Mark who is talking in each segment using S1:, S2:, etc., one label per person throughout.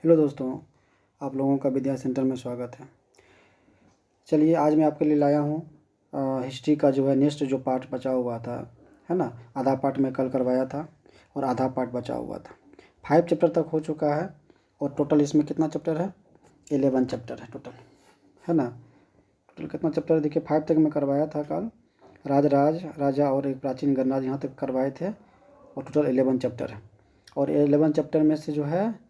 S1: Hello दोस्तों, आप लोगों का विद्या सेंटर में स्वागत है। चलिए आज मैं आपके लिए लाया हूँ हिस्ट्री का जो है नेक्स्ट जो पार्ट बचा हुआ था, है ना। आधा पार्ट मैं कल करवाया था और आधा पार्ट बचा हुआ था। 5 चैप्टर तक हो चुका है और टोटल इसमें कितना चैप्टर है? 11 चैप्टर है टोटल, है ना। टोटल कितना चैप्टर है देखिए, 5 तक मैं करवाया था कल। राजा और एक प्राचीन गणराज्य यहाँ तक करवाए थे और टोटल 11 चैप्टर है। और 11 चैप्टर में से जो है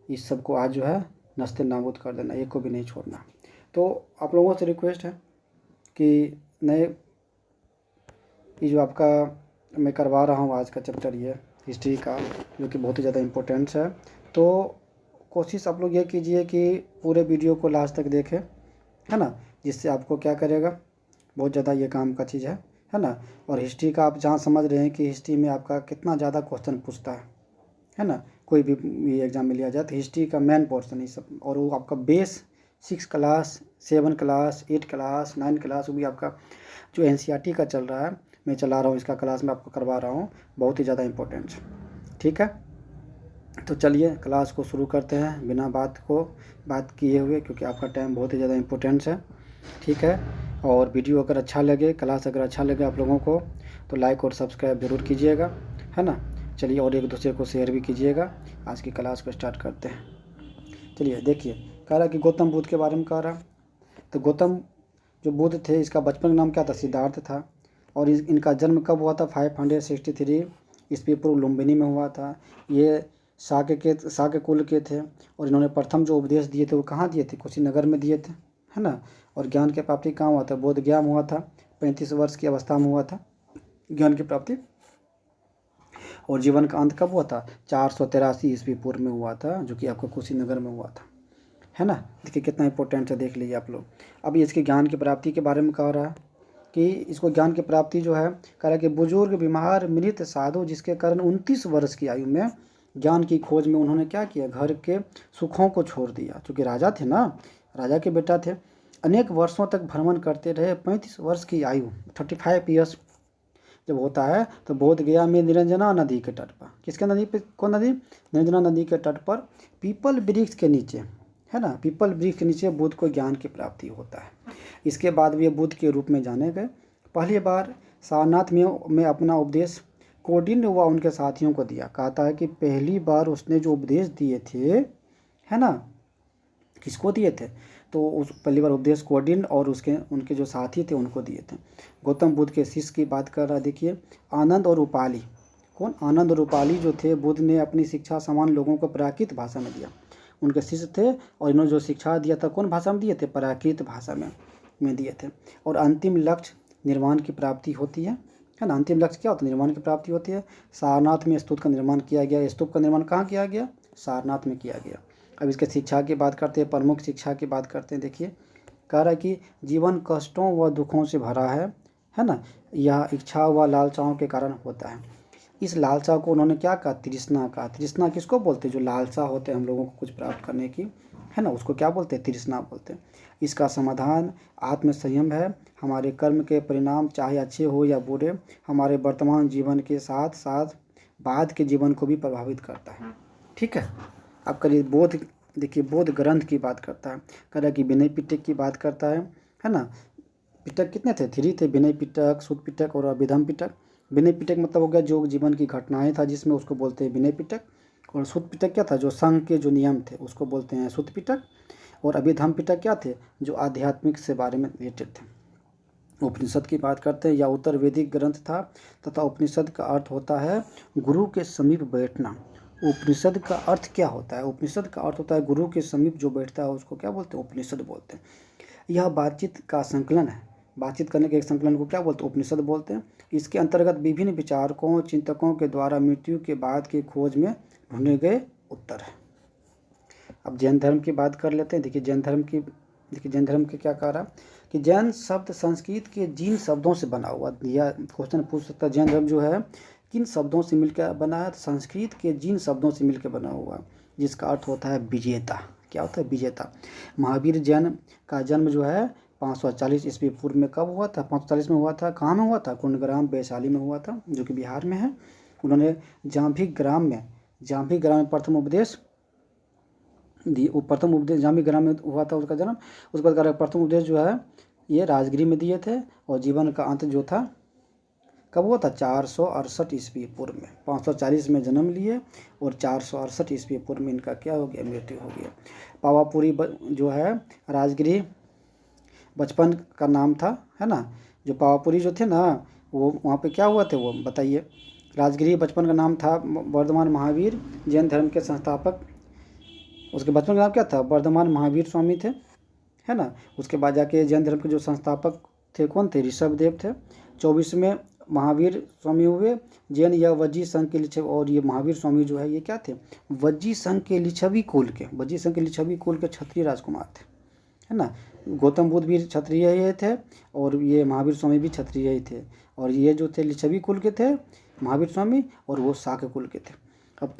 S1: इस सब को आज जो है नस्ते नाबूद कर देना, एक को भी नहीं छोड़ना। तो आप लोगों से रिक्वेस्ट है कि नए ये जो आपका मैं करवा रहा हूँ आज का चैप्टर ये हिस्ट्री का, जो कि बहुत ही ज़्यादा इम्पोर्टेंस है। तो कोशिश आप लोग ये कीजिए कि पूरे वीडियो को लास्ट तक देखें, है ना। जिससे आपको क्या करेगा, बहुत ज़्यादा ये काम का चीज़ है ना। और हिस्ट्री का आप जहाँ समझ रहे हैं कि हिस्ट्री में आपका कितना ज़्यादा क्वेश्चन पूछता है ना। कोई भी एग्ज़ाम में लिया जाए तो हिस्ट्री का मेन पोर्शन ही सब, और वो आपका base 6 class 7 class 8 class 9 class, वो भी आपका जो एनसीईआरटी का चल रहा है, मैं चला रहा हूँ इसका क्लास में आपको करवा रहा हूँ, बहुत ही ज़्यादा इम्पोर्टेंट है। ठीक है, तो चलिए क्लास को शुरू करते हैं बिना बात किए हुए, क्योंकि आपका टाइम बहुत ही ज़्यादा इम्पोर्टेंट है। ठीक है, और वीडियो अगर अच्छा लगे, क्लास अगर अच्छा लगे आप लोगों को, तो लाइक और सब्सक्राइब ज़रूर कीजिएगा, है ना। चलिए, और एक दूसरे को शेयर भी कीजिएगा। आज की क्लास को स्टार्ट करते हैं। चलिए देखिए, कह रहा कि गौतम बुद्ध के बारे में कह रहा। तो गौतम जो बुद्ध थे, इसका बचपन का नाम क्या था? सिद्धार्थ था। और इनका जन्म कब हुआ था? 563 ईस्वी पूर्व लुम्बिनी में हुआ था। ये शाक्य कुल के थे और इन्होंने प्रथम जो उपदेश दिए थे वो कहाँ दिए थे? कुशीनगर में दिए थे, है ना। और ज्ञान की प्राप्ति कहाँ हुआ था? बोध गया में हुआ था। 35 वर्ष की अवस्था में हुआ था ज्ञान की प्राप्ति। और जीवन का अंत कब हुआ था? 483 ईस्वी पूर्व में हुआ था, जो कि आपको कुशीनगर में हुआ था, है ना। देखिए कितना इंपॉर्टेंट है, देख लीजिए आप लोग। अभी इसकी ज्ञान की प्राप्ति के बारे में कह रहा है कि इसको ज्ञान की प्राप्ति जो है, कह रहा है कि बुजुर्ग बीमार मृत साधु जिसके कारण 29 वर्ष की आयु में ज्ञान की खोज में उन्होंने क्या किया? घर के सुखों को छोड़ दिया। चूँकि राजा थे ना, राजा के बेटा थे। अनेक वर्षों तक भ्रमण करते रहे। 35 वर्ष की आयु 35 ईयर्स जब होता है तो बोध गया में निरंजना नदी के तट पर, किसके नदी पे? कौन नदी? निरंजना नदी के तट पर पीपल वृक्ष के नीचे, है ना। पीपल वृक्ष के नीचे बुद्ध को ज्ञान की प्राप्ति होता है। इसके बाद वे बुद्ध के रूप में जाने गए। पहली बार सारनाथ में अपना उपदेश कौंडिन्य व उनके साथियों को दिया। कहता है कि पहली बार उसने जो उपदेश दिए थे, है ना, किसको दिए थे? तो उस पहली बार उपदेश कौंडिन्य और उनके जो साथी थे उनको दिए थे। गौतम बुद्ध के शिष्य की बात कर रहा है, देखिए। आनंद और उपाली। कौन? आनंद और उपाली जो थे, बुद्ध ने अपनी शिक्षा सामान्य लोगों को प्राकृत भाषा में दिया। उनके शिष्य थे और इन्होंने जो शिक्षा दिया था कौन भाषा में दिए थे? प्राकृत भाषा में दिए थे। और अंतिम लक्ष्य निर्वाण की प्राप्ति होती है ना। अंतिम लक्ष्य क्या होता है? निर्वाण की प्राप्ति होती है। सारनाथ में स्तूप का निर्माण किया गया। स्तूप का निर्माण कहाँ किया गया? सारनाथ में किया गया। अब इसके शिक्षा की बात करते हैं, प्रमुख शिक्षा की बात करते हैं। देखिए, कह रहा है कि जीवन कष्टों व दुखों से भरा है ना। यह इच्छा व लालसाओं के कारण होता है। इस लालसा को उन्होंने क्या कहा? तृष्णा कहा। तृष्णा किसको बोलते हैं? जो लालसा होते हैं हम लोगों को कुछ प्राप्त करने की, है ना, उसको क्या बोलते हैं? तृष्णा बोलते हैं। इसका समाधान आत्म संयम है। हमारे कर्म के परिणाम चाहे अच्छे हो या बुरे, हमारे वर्तमान जीवन के साथ साथ बाद के जीवन को भी प्रभावित करता है। ठीक है, अब करिए बोध। देखिए, बोध ग्रंथ की बात करता है। कह रहा है कि विनय पिटक की बात करता है ना। पिटक कितने थे? 3 थे। विनय पिटक, सुत पिटक और अभिधम पिटक। विनय पिटक मतलब हो गया जो जीवन की घटनाएं था जिसमें, उसको बोलते हैं विनय पिटक। और सुत पिटक क्या था? जो संघ के जो नियम थे उसको बोलते हैं सुत पिटक। और अभिधम पिटक क्या थे? जो आध्यात्मिक से बारे में रिलेटेड थे। उपनिषद की बात करते हैं। यह उत्तर वैदिक ग्रंथ था तथा उपनिषद का अर्थ होता है गुरु के समीप बैठना। उपनिषद का अर्थ क्या होता है? उपनिषद का अर्थ होता है गुरु के समीप जो बैठता है उसको क्या बोलते हैं? उपनिषद बोलते हैं। यह बातचीत का संकलन है। बातचीत करने के एक संकलन को क्या बोलते हैं? उपनिषद बोलते हैं। इसके अंतर्गत विभिन्न विचारकों चिंतकों के द्वारा मृत्यु के बाद की खोज में ढूंढे गए उत्तर है। अब जैन धर्म की बात कर लेते हैं। देखिए जैन धर्म के क्या कह रहा कि जैन शब्द संस्कृत के जिन शब्दों से बना हुआ, दिया क्वेश्चन पूछ सकता है जैन धर्म जो है किन शब्दों से मिलकर बना है? तो संस्कृत के जिन शब्दों से मिलकर बना हुआ, जिसका अर्थ होता है विजेता। क्या होता है? विजेता। महावीर जैन का जन्म जो है 540 ईस्वी पूर्व में कब हुआ था? 540 में हुआ था। कहाँ में हुआ था? कुंडग्राम वैशाली में हुआ था, जो कि बिहार में है। उन्होंने जाम्भी ग्राम में प्रथम उपदेश दी। वो प्रथम उपदेश जाम्बी ग्राम में हुआ था उसका जन्म। उसके बाद प्रथम उपदेश जो है ये राजगिरी में दिए थे, और जीवन का अंत जो था कब हुआ था? 468 ईस्वी पूर्व में। 540 में जन्म लिए और 468 ईस्वी पूर्व में इनका क्या हो गया? मृत्यु हो गया। पावापुरी जो है राजगिरी बचपन का नाम था, है ना। जो पावापुरी जो थे ना, वो वहाँ पे क्या हुआ थे वो बताइए। राजगिरी बचपन का नाम था। वर्धमान महावीर जैन धर्म के संस्थापक, उसके बचपन का नाम क्या था? वर्धमान महावीर स्वामी थे, है ना। उसके बाद जाके जैन धर्म के जो संस्थापक थे कौन थे? ऋषभदेव थे। 24वें महावीर स्वामी हुए। जैन या वज्जी संघ के लिच्छवी, और ये महावीर स्वामी जो है ये क्या थे? वज्जी संघ के लिच्छवी कुल के, वज्जी संघ के लिच्छवी कुल के क्षत्रिय राजकुमार थे, है ना। गौतम बुद्ध भी क्षत्रिय ही थे, और ये महावीर स्वामी भी क्षत्रिय ही थे। और ये जो थे लिच्छवी कुल के थे महावीर स्वामी, और वो शाक्य कुल के थे। अब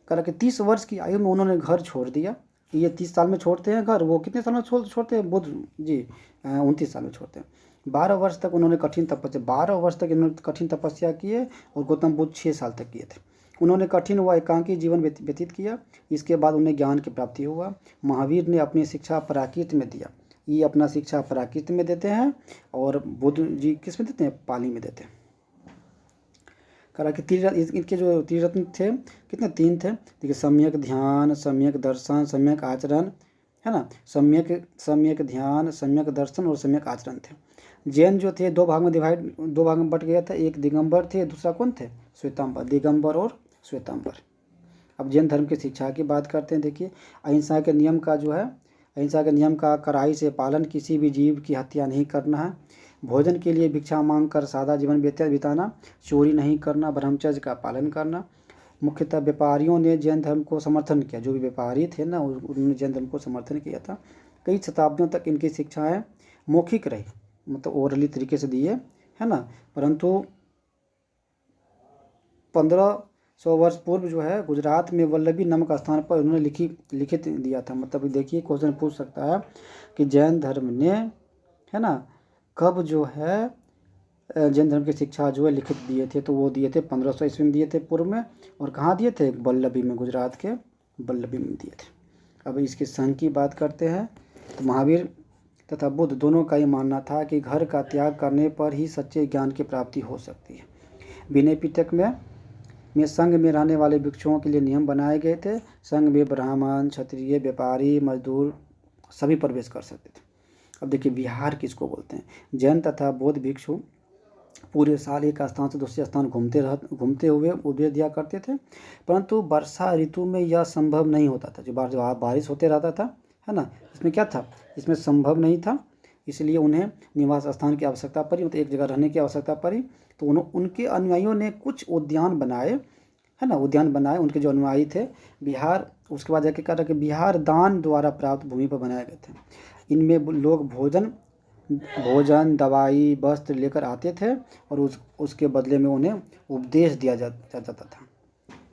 S1: कह कि 30 वर्ष की आयु में उन्होंने घर छोड़ दिया। ये 30 साल में छोड़ते हैं घर, वो कितने साल में छोड़ते हैं? बुद्ध जी 29 साल में छोड़ते हैं। 12 वर्ष तक उन्होंने कठिन तपस्या, 12 वर्ष तक इन्होंने कठिन तपस्या किए, और गौतम बुद्ध 6 साल तक किए थे। उन्होंने कठिन व एकांकी जीवन व्यतीत किया। इसके बाद उन्हें ज्ञान की प्राप्ति हुआ। महावीर ने अपनी शिक्षा प्राकृत में दिया। ये अपना शिक्षा प्राकृत में देते हैं, और बुद्ध जी किस में देते हैं? पाली में देते हैं। करा कि इनके जो त्रिरत्न थे कितने? 3 थे। देखिए, सम्यक ध्यान, सम्यक दर्शन, सम्यक आचरण, है ना। सम्यक ध्यान, सम्यक दर्शन और सम्यक आचरण थे। जैन जो थे 2 भाग में बट गया था। एक दिगंबर थे, दूसरा कौन थे? श्वेतांबर। दिगंबर और श्वेतांबर। अब जैन धर्म की शिक्षा की बात करते हैं। देखिए, अहिंसा के नियम का जो है, अहिंसा के नियम का कड़ाई से पालन, किसी भी जीव की हत्या नहीं करना है, भोजन के लिए भिक्षा मांग कर सादा जीवन बिताना, चोरी नहीं करना, ब्रह्मचर्य का पालन करना। मुख्यतः व्यापारियों ने जैन धर्म को समर्थन किया। जो भी व्यापारी थे ना, उन्होंने जैन धर्म को समर्थन किया था। कई शताब्दियों तक इनकी शिक्षाएं मौखिक रही, मतलब ओरली तरीके से दिए, है ना। परंतु 1500 वर्ष पूर्व जो है गुजरात में वल्लभी नामक स्थान पर उन्होंने लिखित दिया था। मतलब देखिए, क्वेश्चन पूछ सकता है कि जैन धर्म ने, है ना, कब जो है जैन धर्म की शिक्षा जो है लिखित दिए थे? तो वो दिए थे 1500 ईस्वी में दिए थे पूर्व में। और कहाँ दिए थे? वल्लभी में, गुजरात के वल्लभी में दिए थे। अब इसके संघ की बात करते हैं। तो महावीर तथा बुद्ध दोनों का ये मानना था कि घर का त्याग करने पर ही सच्चे ज्ञान की प्राप्ति हो सकती है। विनय पिटक में संघ में रहने वाले भिक्षुओं के लिए नियम बनाए गए थे। संघ में ब्राह्मण, क्षत्रिय, व्यापारी, मजदूर सभी प्रवेश कर सकते थे। अब देखिए, विहार किसको बोलते हैं? जैन तथा बौद्ध भिक्षु पूरे साल एक स्थान से दूसरे स्थान घूमते हुए उपदेश दिया करते थे। परंतु वर्षा ऋतु में यह संभव नहीं होता था। जो बारिश होते रहता था, है ना, इसमें क्या था? इसमें संभव नहीं था। इसलिए उन्हें निवास स्थान की आवश्यकता पड़ी, मतलब एक जगह रहने की आवश्यकता पड़ी। तो उनके अनुयायियों ने कुछ उद्यान बनाए, है ना, उद्यान बनाए उनके जो अनुयायी थे। बिहार, उसके बाद जाके कहा कि बिहार दान द्वारा प्राप्त भूमि पर बनाए गए थे। इनमें लोग भोजन, दवाई, वस्त्र लेकर आते थे, और उसके बदले में उन्हें उपदेश दिया जाता था,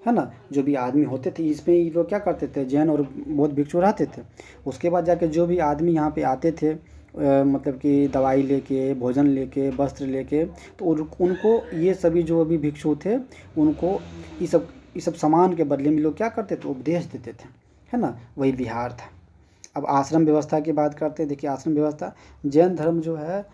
S1: है ना। जो भी आदमी होते थे, इसमें ये लोग क्या करते थे? जैन और बौद्ध भिक्षु रहते थे। उसके बाद जाके जो भी आदमी यहाँ पे आते थे, मतलब कि दवाई लेके, भोजन लेके, वस्त्र लेके, तो उनको ये सभी जो भी भिक्षु थे, उनको ये सब सामान के बदले में लोग क्या करते थे? उपदेश देते थे, है ना। वही बिहार था। अब आश्रम व्यवस्था की बात करते हैं। देखिए, आश्रम व्यवस्था, जैन धर्म जो है,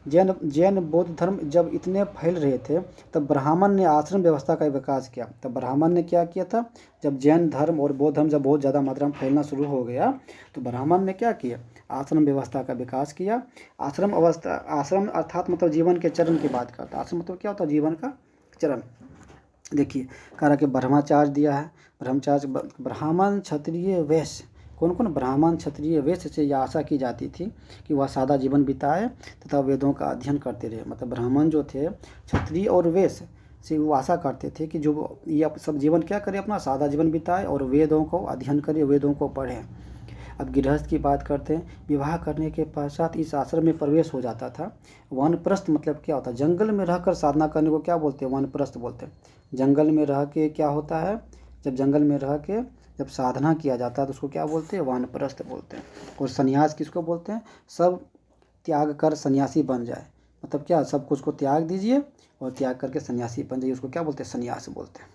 S1: जैन बौद्ध धर्म जब इतने फैल रहे थे, तब ब्राह्मण ने आश्रम व्यवस्था का विकास किया। तब ब्राह्मण ने क्या किया था? जब जैन धर्म और बौद्ध धर्म जब बहुत ज़्यादा मात्रा में फैलना शुरू हो गया, तो ब्राह्मण ने क्या किया? आश्रम व्यवस्था का विकास किया। आश्रम अर्थात मतलब जीवन के चरण की बात करता है। आश्रम मतलब क्या होता है? जीवन का चरण। देखिए, कहा कि ब्रह्मचार्य दिया है। ब्रह्मचार्य, ब्राह्मण, क्षत्रिय, वैश्य, कौन कौन? ब्राह्मण, क्षत्रिय, वैश्य से यह आशा की जाती थी कि वह सादा जीवन बिताए तथा वेदों का अध्ययन करते रहे। मतलब ब्राह्मण जो थे, क्षत्रिय और वैश्य से वो आशा करते थे कि जो ये सब जीवन क्या करे? अपना सादा जीवन बिताए और वेदों को अध्ययन करे, वेदों को पढ़े। अब गृहस्थ की बात करते हैं। विवाह करने के पश्चात इस आश्रम में प्रवेश हो जाता था। वानप्रस्थ मतलब क्या होता है? जंगल में रहकर साधना करने को क्या बोलते हैं? वानप्रस्थ बोलते हैं। जंगल में रह के क्या होता है? जब जंगल में रह के जब साधना किया जाता है तो उसको क्या बोलते हैं? वानप्रस्थ बोलते हैं। और सन्यास किसको बोलते हैं? सब त्याग कर सन्यासी बन जाए, मतलब क्या? सब कुछ को त्याग दीजिए और त्याग करके सन्यासी बन जाइए, उसको क्या बोलते हैं? सन्यास बोलते हैं।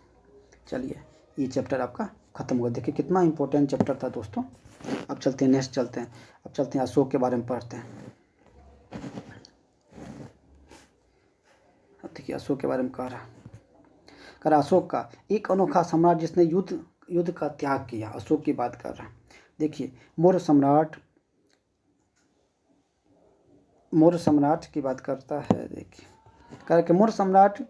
S1: चलिए, ये चैप्टर आपका खत्म हुआ। देखिए कितना इंपॉर्टेंट चैप्टर था दोस्तों। अब चलते हैं नेक्स्ट, चलते हैं अब चलते हैं अशोक के बारे में पढ़ते हैं। अब देखिए अशोक के बारे में कह रहा अशोक का एक अनोखा सम्राट जिसने युद्ध का त्याग किया, अशोक की बात कर रहा है। देखिए मौर्य सम्राट की बात करता है। देखिए कह रहा कि मौर्य सम्राट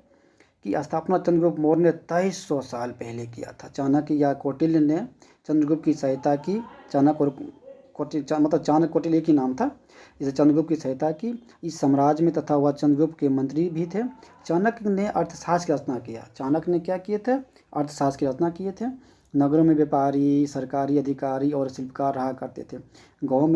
S1: की स्थापना चंद्रगुप्त मौर्य ने 2300 साल पहले किया था। चाणक्य या कौटिल्य ने चंद्रगुप्त की सहायता की। चाणक्य कौटिल्य एक ही नाम था। इसे चंद्रगुप्त की सहायता की इस साम्राज्य में, तथा वह चंद्रगुप्त के मंत्री भी थे। चाणक्य ने अर्थशास्त्र की रचना किया। चाणक्य ने क्या किए थे? अर्थशास्त्र की रचना किए थे। नगरों में व्यापारी, सरकारी अधिकारी और शिल्पकार रहा करते थे। गाँव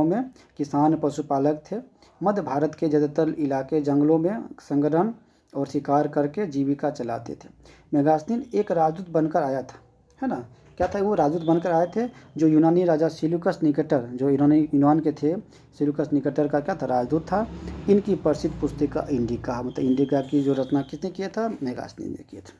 S1: में किसान पशुपालक थे। मध्य भारत के ज़्यादातर इलाके जंगलों में संग्रहण और शिकार करके जीविका चलाते थे। मेगास्थनीन एक राजदूत बनकर आया था, है ना। क्या था? वो राजदूत बनकर आए थे जो यूनानी राजा सेल्यूकस निकेटर, जो यूनान के थे, सेल्यूकस निकेटर का क्या था? राजदूत था। इनकी प्रसिद्ध पुस्तिका इंडिका, मतलब इंडिका की जो रचना किसने किया था? मेगास्थनीन ने किया था।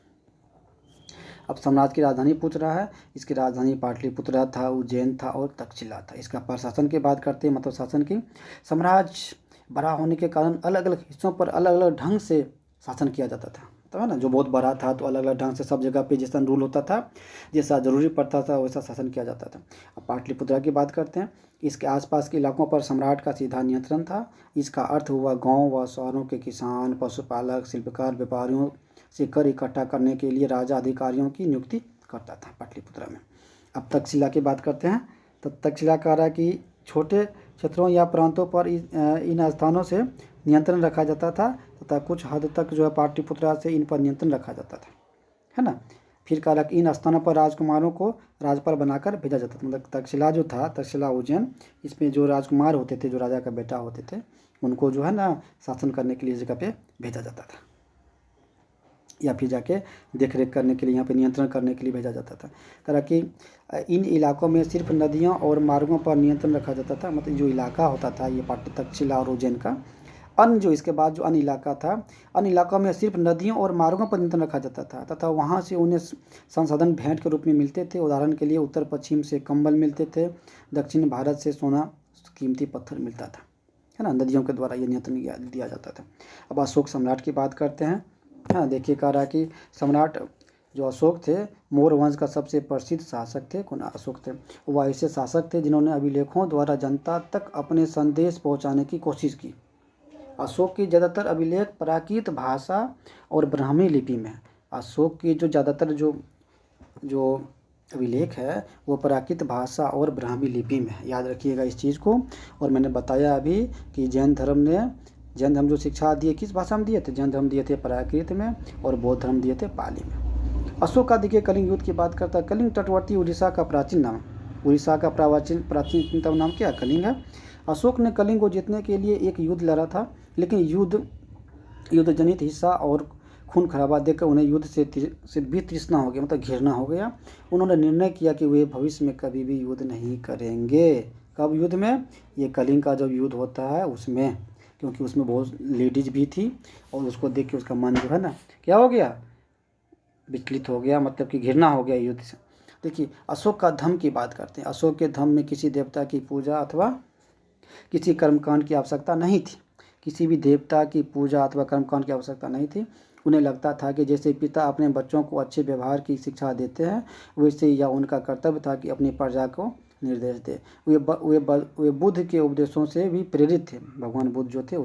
S1: अब सम्राट की राजधानी पूछ रहा है। इसकी राजधानी पाटलिपुत्र था, उज्जैन था और तक्षशिला था। इसका प्रशासन की बात करते हैं, मतलब शासन की। साम्राज्य बड़ा होने के कारण अलग अलग हिस्सों पर अलग अलग ढंग से शासन किया जाता था, तो है ना। जो बहुत बड़ा था तो अलग अलग ढंग से सब जगह पे जैसा रूल होता था, जैसा जरूरी पड़ता था वैसा शासन किया जाता था। अब पाटलिपुत्र की बात करते हैं। इसके आसपास के इलाकों पर सम्राट का सीधा नियंत्रण था। इसका अर्थ हुआ गांव व शहरों के किसान, पशुपालक, शिल्पकार, व्यापारियों से कर इकट्ठा करने के लिए राजा अधिकारियों की नियुक्ति करता था पाटलिपुत्र में। अब तक्षशिला की बात करते हैं। तो तक्षशिला कह रहा है कि छोटे क्षेत्रों या प्रांतों पर इन स्थानों से नियंत्रण रखा जाता था, तथा कुछ हद तक जो है पाटलिपुत्र से इन पर नियंत्रण रखा जाता था, है ना। फिर कह रहा कि इन स्थानों पर राजकुमारों को राजपाल बनाकर भेजा जाता था। मतलब तक्षशिला जो था, तक्षशिला उज्जैन, इसमें जो राजकुमार होते थे, जो राजा का बेटा होते थे, उनको जो है ना शासन करने के लिए जगह पे भेजा जाता था, या फिर जाके देख रेख करने के लिए, यहाँ पे नियंत्रण करने के लिए भेजा जाता था। कह रहा कि इन इलाकों में सिर्फ नदियों और मार्गों पर नियंत्रण रखा जाता था। मतलब जो इलाका होता था ये तक्षशिला और उज्जैन का, अन्य जो इसके बाद जो अन्य इलाका था, अन्य इलाकों में सिर्फ नदियों और मार्गों पर नियंत्रण रखा जाता था, तथा वहाँ से उन्हें संसाधन भेंट के रूप में मिलते थे। उदाहरण के लिए उत्तर पश्चिम से कंबल मिलते थे, दक्षिण भारत से सोना, कीमती पत्थर मिलता था, है ना। नदियों के द्वारा ये नियंत्रण दिया जाता था। अब अशोक सम्राट की बात करते हैं। हाँ, देखिए कह रहा कि सम्राट जो अशोक थे, मौर्य वंश का सबसे प्रसिद्ध शासक थे। कौन? अशोक थे। वह ऐसे शासक थे जिन्होंने अभिलेखों द्वारा जनता तक अपने संदेश पहुंचाने की कोशिश की। अशोक की ज़्यादातर अभिलेख प्राकृत भाषा और ब्राह्मी लिपि में है। अशोक की जो ज़्यादातर जो अभिलेख है वो प्राकृत भाषा और ब्राह्मी लिपि में है। याद रखिएगा इस चीज़ को। और मैंने बताया अभी कि जैन धर्म जो शिक्षा दिए किस भाषा में दिए थे? जैन धर्म दिए थे प्राकृत में, और बौद्ध धर्म दिए थे पाली में। अशोक का देखिए कलिंग युद्ध की बात करता है। कलिंग तटवर्ती उड़ीसा का प्राचीन नाम, उड़ीसा का प्राचीनतम नाम क्या? कलिंग है। अशोक ने कलिंग को जीतने के लिए एक युद्ध लड़ा था, लेकिन युद्ध जनित हिस्सा और खून खराबा देखकर उन्हें युद्ध से भी तृष्णा हो गया, मतलब घृणा हो गया। उन्होंने निर्णय किया कि वे भविष्य में कभी भी युद्ध नहीं करेंगे। कब युद्ध में? ये कलिंग का जब युद्ध होता है उसमें, क्योंकि उसमें बहुत लेडीज भी थी, और उसको देख के उसका मन जो है ना क्या हो गया? विचलित हो गया, मतलब कि घृणा हो गया युद्ध से। देखिए अशोक का धर्म की बात करते हैं। अशोक के धर्म में किसी देवता की पूजा अथवा किसी कर्मकांड की आवश्यकता नहीं थी। किसी भी देवता की पूजा अथवा कर्मकांड की आवश्यकता नहीं थी। उन्हें लगता था कि जैसे पिता अपने बच्चों को अच्छे व्यवहार की शिक्षा देते हैं, वैसे यह उनका कर्तव्य था कि अपनी प्रजा को निर्देश दे। वे बुद्ध के उपदेशों से भी प्रेरित थे, भगवान बुद्ध जो थे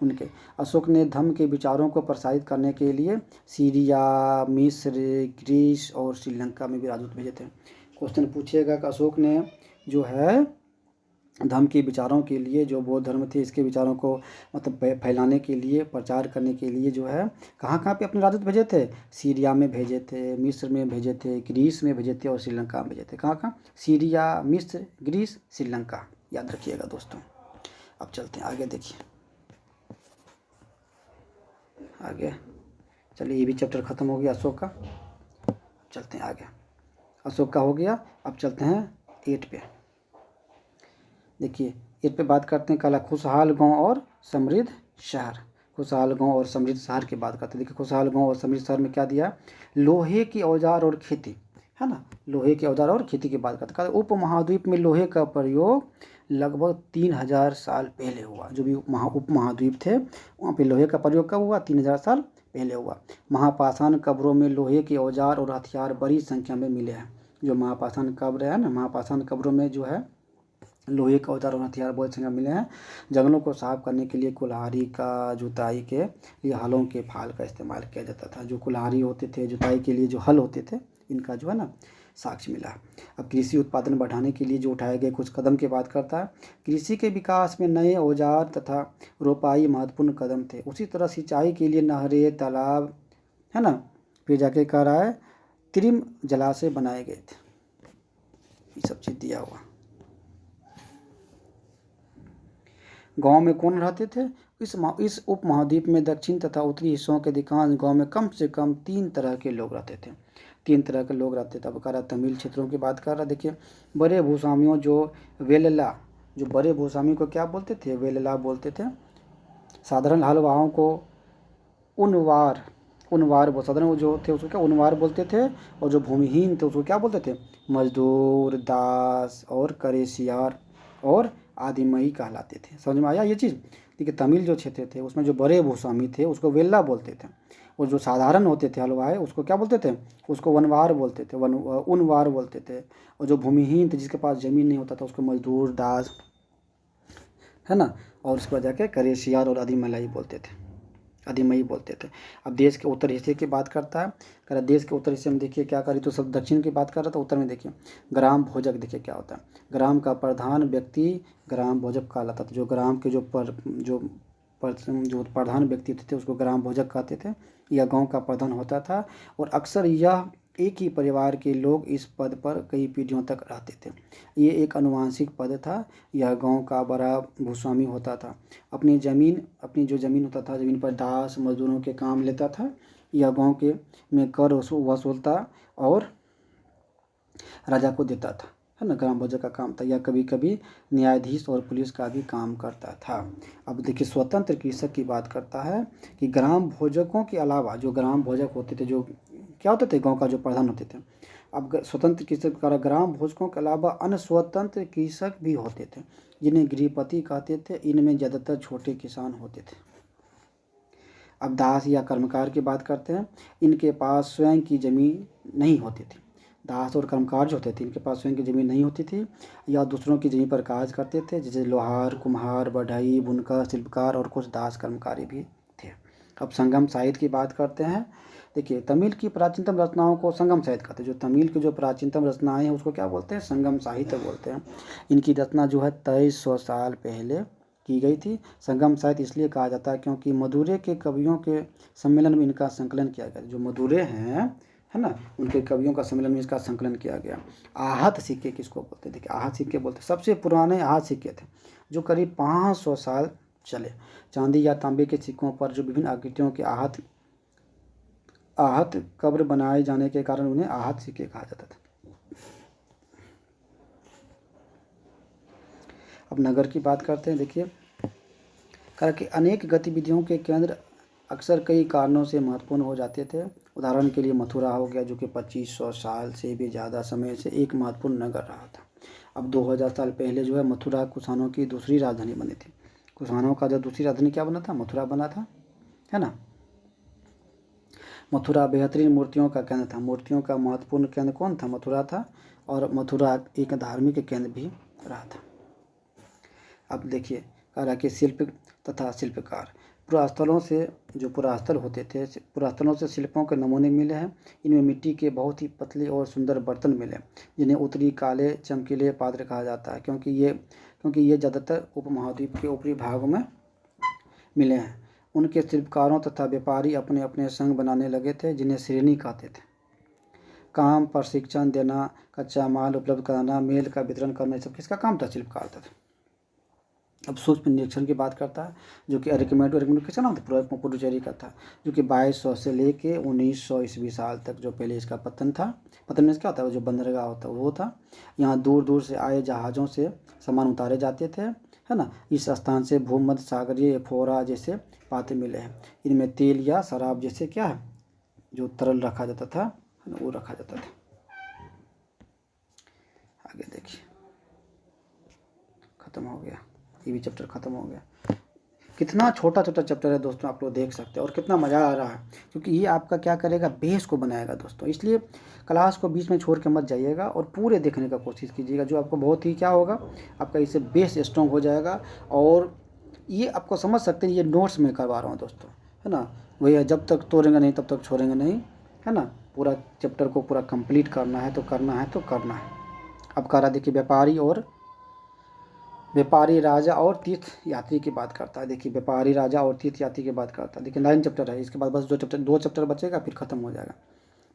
S1: उनके। अशोक ने धम्म के विचारों को प्रसारित करने के लिए सीरिया, मिस्र, ग्रीस और श्रीलंका में भी राजदूत भेजे थे। क्वेश्चन पूछिएगा कि अशोक ने जो है धम्म के विचारों के लिए, जो बौद्ध धर्म थे इसके विचारों को मतलब फैलाने के लिए, प्रचार करने के लिए जो है कहाँ कहाँ पे अपने राजदूत भेजे थे? सीरिया में भेजे थे, मिस्र में भेजे थे, ग्रीस में भेजे थे और श्रीलंका में भेजे थे। कहाँ कहाँ? सीरिया, मिस्र, ग्रीस, श्रीलंका। याद रखिएगा दोस्तों। अब चलते हैं आगे। देखिए आगे चलिए, ये भी चैप्टर ख़त्म हो गया अशोक का। चलते हैं आगे। अशोक का हो गया। अब चलते हैं 8 पे। देखिए 8 पे बात करते हैं, कला खुशहाल गांव और समृद्ध शहर। खुशहाल गांव और समृद्ध शहर की बात करते हैं। देखिए खुशहाल गांव और समृद्ध शहर में क्या दिया? लोहे की औजार और खेती, है ना। लोहे के औजार और खेती की बात करता है। उपमहाद्वीप में लोहे का प्रयोग लगभग 3000 साल पहले हुआ। जो भी उपमहाद्वीप थे वहाँ पे लोहे का प्रयोग कब हुआ? 3000 साल पहले हुआ। महापाषाण कब्रों में लोहे के औजार और हथियार बड़ी संख्या में मिले हैं। जो महापाषाण कब्र है ना, महापाषाण कब्रों में जो है लोहे का औजार और हथियार बहुत संख्या मिले हैं। जंगलों को साफ करने के लिए कुल्हाड़ी का, जुताई के लिए हलों के फाल का इस्तेमाल किया जाता था। जो कुल्हाड़ी होते थे, जुताई के लिए जो हल होते थे, इनका जो है ना साक्ष्य मिला। अब कृषि उत्पादन बढ़ाने के लिए जो उठाए गए कुछ कदम की बात करता है। कृषि के विकास में नए औजार तथा रोपाई महत्वपूर्ण कदम थे। उसी तरह सिंचाई के लिए नहरें, तालाब, है ना, फिर जाके कह रहा है कृत्रिम जलाशय बनाए गए थे। ये सब चीज़ दिया हुआ। गांव में कौन रहते थे? इस उपमहाद्वीप में दक्षिण तथा उत्तरी हिस्सों के अधिकांश गांव में कम से कम 3 तरह के लोग रहते थे। 3 तरह के लोग रहते थे। अब कह रहा तमिल क्षेत्रों की बात कर रहा। देखिए, बड़े भूस्वामियों जो वेल्ला, जो बड़े भूस्वामी को क्या बोलते थे? वेल्ला बोलते थे। साधारण हलवाओं को उनवार साधारण जो थे उसको क्या उनवार बोलते थे। और जो भूमिहीन थे उसको क्या बोलते थे? मजदूर, दास और करेसियार और आदिमई कहलाते थे। समझ में आया ये चीज़? देखिए, तमिल जो क्षेत्र थे उसमें जो बड़े भूस्वामी थे उसको वेल्ला बोलते थे। और जो साधारण होते थे हलवाई उसको क्या बोलते थे? उसको वनवार बोलते थे, उनवार बोलते थे। और जो भूमिहीन थे, जिसके पास ज़मीन नहीं होता था, उसको मजदूर, दास, है ना, और उसके बाद जाके करेसियार और आदिमई बोलते थे। अब देश के उत्तर हिस्से की बात करता है। कह रहा देश के उत्तर हिस्से में देखिए क्या करी, तो सब दक्षिण की बात कर रहा था। उत्तर में देखिए ग्राम भोजक, देखिए क्या होता है। ग्राम का प्रधान व्यक्ति ग्राम भोजक कहलाता था। जो ग्राम के जो प्रधान व्यक्ति थे उसको ग्राम भोजक कहते थे। यह गांव का प्रधान होता था और अक्सर यह एक ही परिवार के लोग इस पद पर कई पीढ़ियों तक रहते थे। ये एक अनुवांशिक पद था। यह गांव का बड़ा भूस्वामी होता था। अपनी जो ज़मीन होता था, ज़मीन पर दास मजदूरों के काम लेता था। यह गांव के में कर वसूलता और राजा को देता था, है ना। ग्राम भोजक का काम था। यह कभी कभी न्यायाधीश और पुलिस का भी काम करता था। अब देखिए, स्वतंत्र कृषक की बात करता है कि ग्राम भोजकों के अलावा जो ग्राम भोजक होते थे, जो क्या होते थे, गांव का जो प्रधान होते थे। अब स्वतंत्र कृषक का ग्राम भोजकों के अलावा अन्य स्वतंत्र कृषक भी होते थे, जिन्हें गृहपति कहते थे। इनमें ज़्यादातर छोटे किसान होते थे। अब दास या कर्मकार की बात करते हैं। इनके पास स्वयं की ज़मीन नहीं होती थी। दास और कर्मकार जो होते थे, इनके पास स्वयं की ज़मीन नहीं होती थी, या दूसरों की ज़मीन पर कार्य करते थे, जैसे लोहार, कुम्हार, बढ़ई, बुनकर, शिल्पकार और कुछ दास कर्मकारी भी थे। अब संगम साहित्य की बात करते हैं। देखिए, तमिल की प्राचीनतम रचनाओं को संगम साहित्य कहते हैं। जो तमिल की जो प्राचीनतम रचनाएं हैं उसको क्या बोलते हैं? संगम साहित्य बोलते हैं। इनकी रचना जो है 2300 साल पहले की गई थी। संगम साहित्य इसलिए कहा जाता है क्योंकि मदुरै के कवियों के सम्मेलन में इनका संकलन किया गया। जो मदुरै हैं, है ना, उनके कवियों का सम्मेलन में इसका संकलन किया गया। आहत सिक्के किसको बोलते हैं? देखिए, आहत सिक्के बोलते हैं। सबसे पुराने आहत सिक्के थे जो करीब 500 साल चले। चांदी या तांबे के सिक्कों पर जो विभिन्न आकृतियों के आहत कब्र बनाए जाने के कारण उन्हें आहत सिक्के कहा जाता था। अब नगर की बात करते हैं। देखिए, कहा कि अनेक गतिविधियों के केंद्र अक्सर कई कारणों से महत्वपूर्ण हो जाते थे। उदाहरण के लिए मथुरा हो गया, जो कि 2500 साल से भी ज़्यादा समय से एक महत्वपूर्ण नगर रहा था। अब 2000 साल पहले जो है मथुरा कुषाणों की दूसरी राजधानी बनी थी। कुषाणों का जो दूसरी राजधानी क्या बना था? मथुरा बना था, है ना। मथुरा बेहतरीन मूर्तियों का केंद्र था। मूर्तियों का महत्वपूर्ण केंद्र कौन था? मथुरा था। और मथुरा एक धार्मिक केंद्र भी रहा था। अब देखिए, कह रहा कि शिल्प तथा शिल्पकार। पुरास्थलों से शिल्पों के नमूने मिले हैं। इनमें मिट्टी के बहुत ही पतले और सुंदर बर्तन मिले, जिन्हें उत्तरी काले चमकीले पात्र कहा जाता है, क्योंकि ये ज़्यादातर उपमहाद्वीप के ऊपरी भागों में मिले हैं। उनके शिल्पकारों तथा व्यापारी अपने अपने संघ बनाने लगे थे, जिन्हें श्रेणी कहते थे। काम, प्रशिक्षण देना, कच्चा माल उपलब्ध कराना, मेल का वितरण करना, ये सब किसका काम था? शिल्पकार था। अब सूक्ष्म निरीक्षण की बात करता है, जो कि अरिकमेडो किसका नाम था? पुडुचेरी का था, जो कि 2200 से लेके 1900 ईस्वी साल तक जो पहले इसका पतन था। पतन में क्या होता है? जो बंदरगाह होता है वो था। यहाँ दूर दूर से आए जहाज़ों से सामान उतारे जाते थे, है ना। इस स्थान से भूमध्य सागरीय फोरा जैसे पात्र मिले हैं। इनमें तेल या शराब जैसे क्या है, जो तरल रखा जाता था, वो रखा जाता था। आगे देखिए ख़त्म हो गया, ये भी चैप्टर ख़त्म हो गया। कितना छोटा छोटा चैप्टर है दोस्तों, आप लोग देख सकते हैं और कितना मज़ा आ रहा है, क्योंकि ये आपका क्या करेगा, बेस को बनाएगा दोस्तों। इसलिए क्लास को बीच में छोड़ के मत जाइएगा और पूरे देखने का कोशिश कीजिएगा, जो आपको बहुत ही क्या होगा, आपका इससे बेस स्ट्रॉन्ग हो जाएगा। और ये आपको समझ सकते हैं, ये नोट्स में करवा रहा हूँ दोस्तों, है ना। वही है, जब तक तोड़ेंगे नहीं तब तक छोड़ेंगे नहीं, है ना। पूरा चैप्टर को पूरा कंप्लीट करना है तो करना है तो करना है। अब कह रहा देखिए, व्यापारी राजा और तीर्थ यात्री की बात करता है। देखिए व्यापारी राजा और तीर्थ यात्री की बात करता है। देखिए 9 चैप्टर है, इसके बाद बस दो चैप्टर बचेगा, फिर ख़त्म हो जाएगा।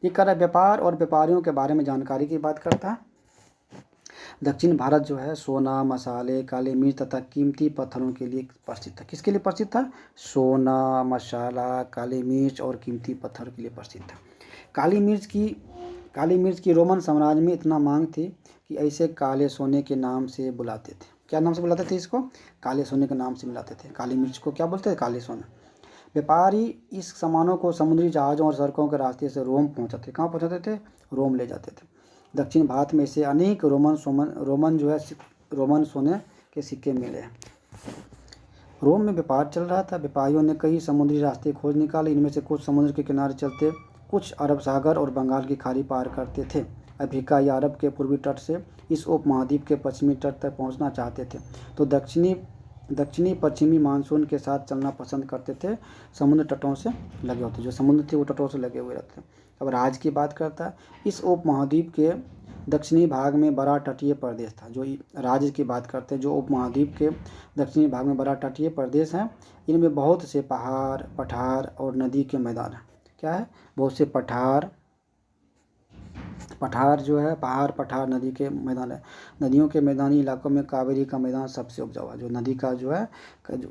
S1: ये कह रहा है व्यापार और व्यापारियों के बारे में जानकारी की बात करता है। दक्षिण भारत जो है सोना, मसाले, काली मिर्च तथा कीमती पत्थरों के लिए प्रसिद्ध था। किसके लिए प्रसिद्ध था? सोना, मसाला, काली मिर्च और कीमती पत्थर के लिए प्रसिद्ध था। काली मिर्च की रोमन साम्राज्य में इतना मांग थी कि ऐसे काले सोने के नाम से बुलाते थे। क्या नाम से बुलाते थे इसको? काले सोने के नाम से बुलाते थे। काली मिर्च को क्या बोलते थे? काले सोना। व्यापारी इस सामानों को समुद्री जहाज़ों और सड़कों के रास्ते से रोम पहुंचाते। कहाँ पहुंचाते थे? रोम ले जाते थे। दक्षिण भारत में से अनेक रोमन सोने के सिक्के मिले हैं। रोम में व्यापार चल रहा था। व्यापारियों ने कई समुद्री रास्ते खोज निकाले। इनमें से कुछ समुद्र के किनारे चलते, कुछ अरब सागर और बंगाल की खाड़ी पार करते थे। अफ्रीका या अरब के पूर्वी तट से इस उपमहाद्वीप के पश्चिमी तट तक पहुंचना चाहते थे तो दक्षिणी पश्चिमी मानसून के साथ चलना पसंद करते थे। समुद्र तटों से लगे होते, जो समुद्र थे वो तटों से लगे हुए रहते। अब राज्य की बात करता है। इस उपमहाद्वीप के दक्षिणी भाग में बड़ा तटीय प्रदेश था। जो राज्य की बात करते हैं, जो उपमहाद्वीप के दक्षिणी भाग में बड़ा तटीय प्रदेश है, इनमें बहुत से पहाड़, पठार और नदी के मैदान हैं। क्या है? बहुत से पठार जो है, पहाड़, पठार, नदी के मैदान है। नदियों के मैदानी इलाकों में कावेरी का मैदान सबसे उपजाऊ है। जो नदी का जो है,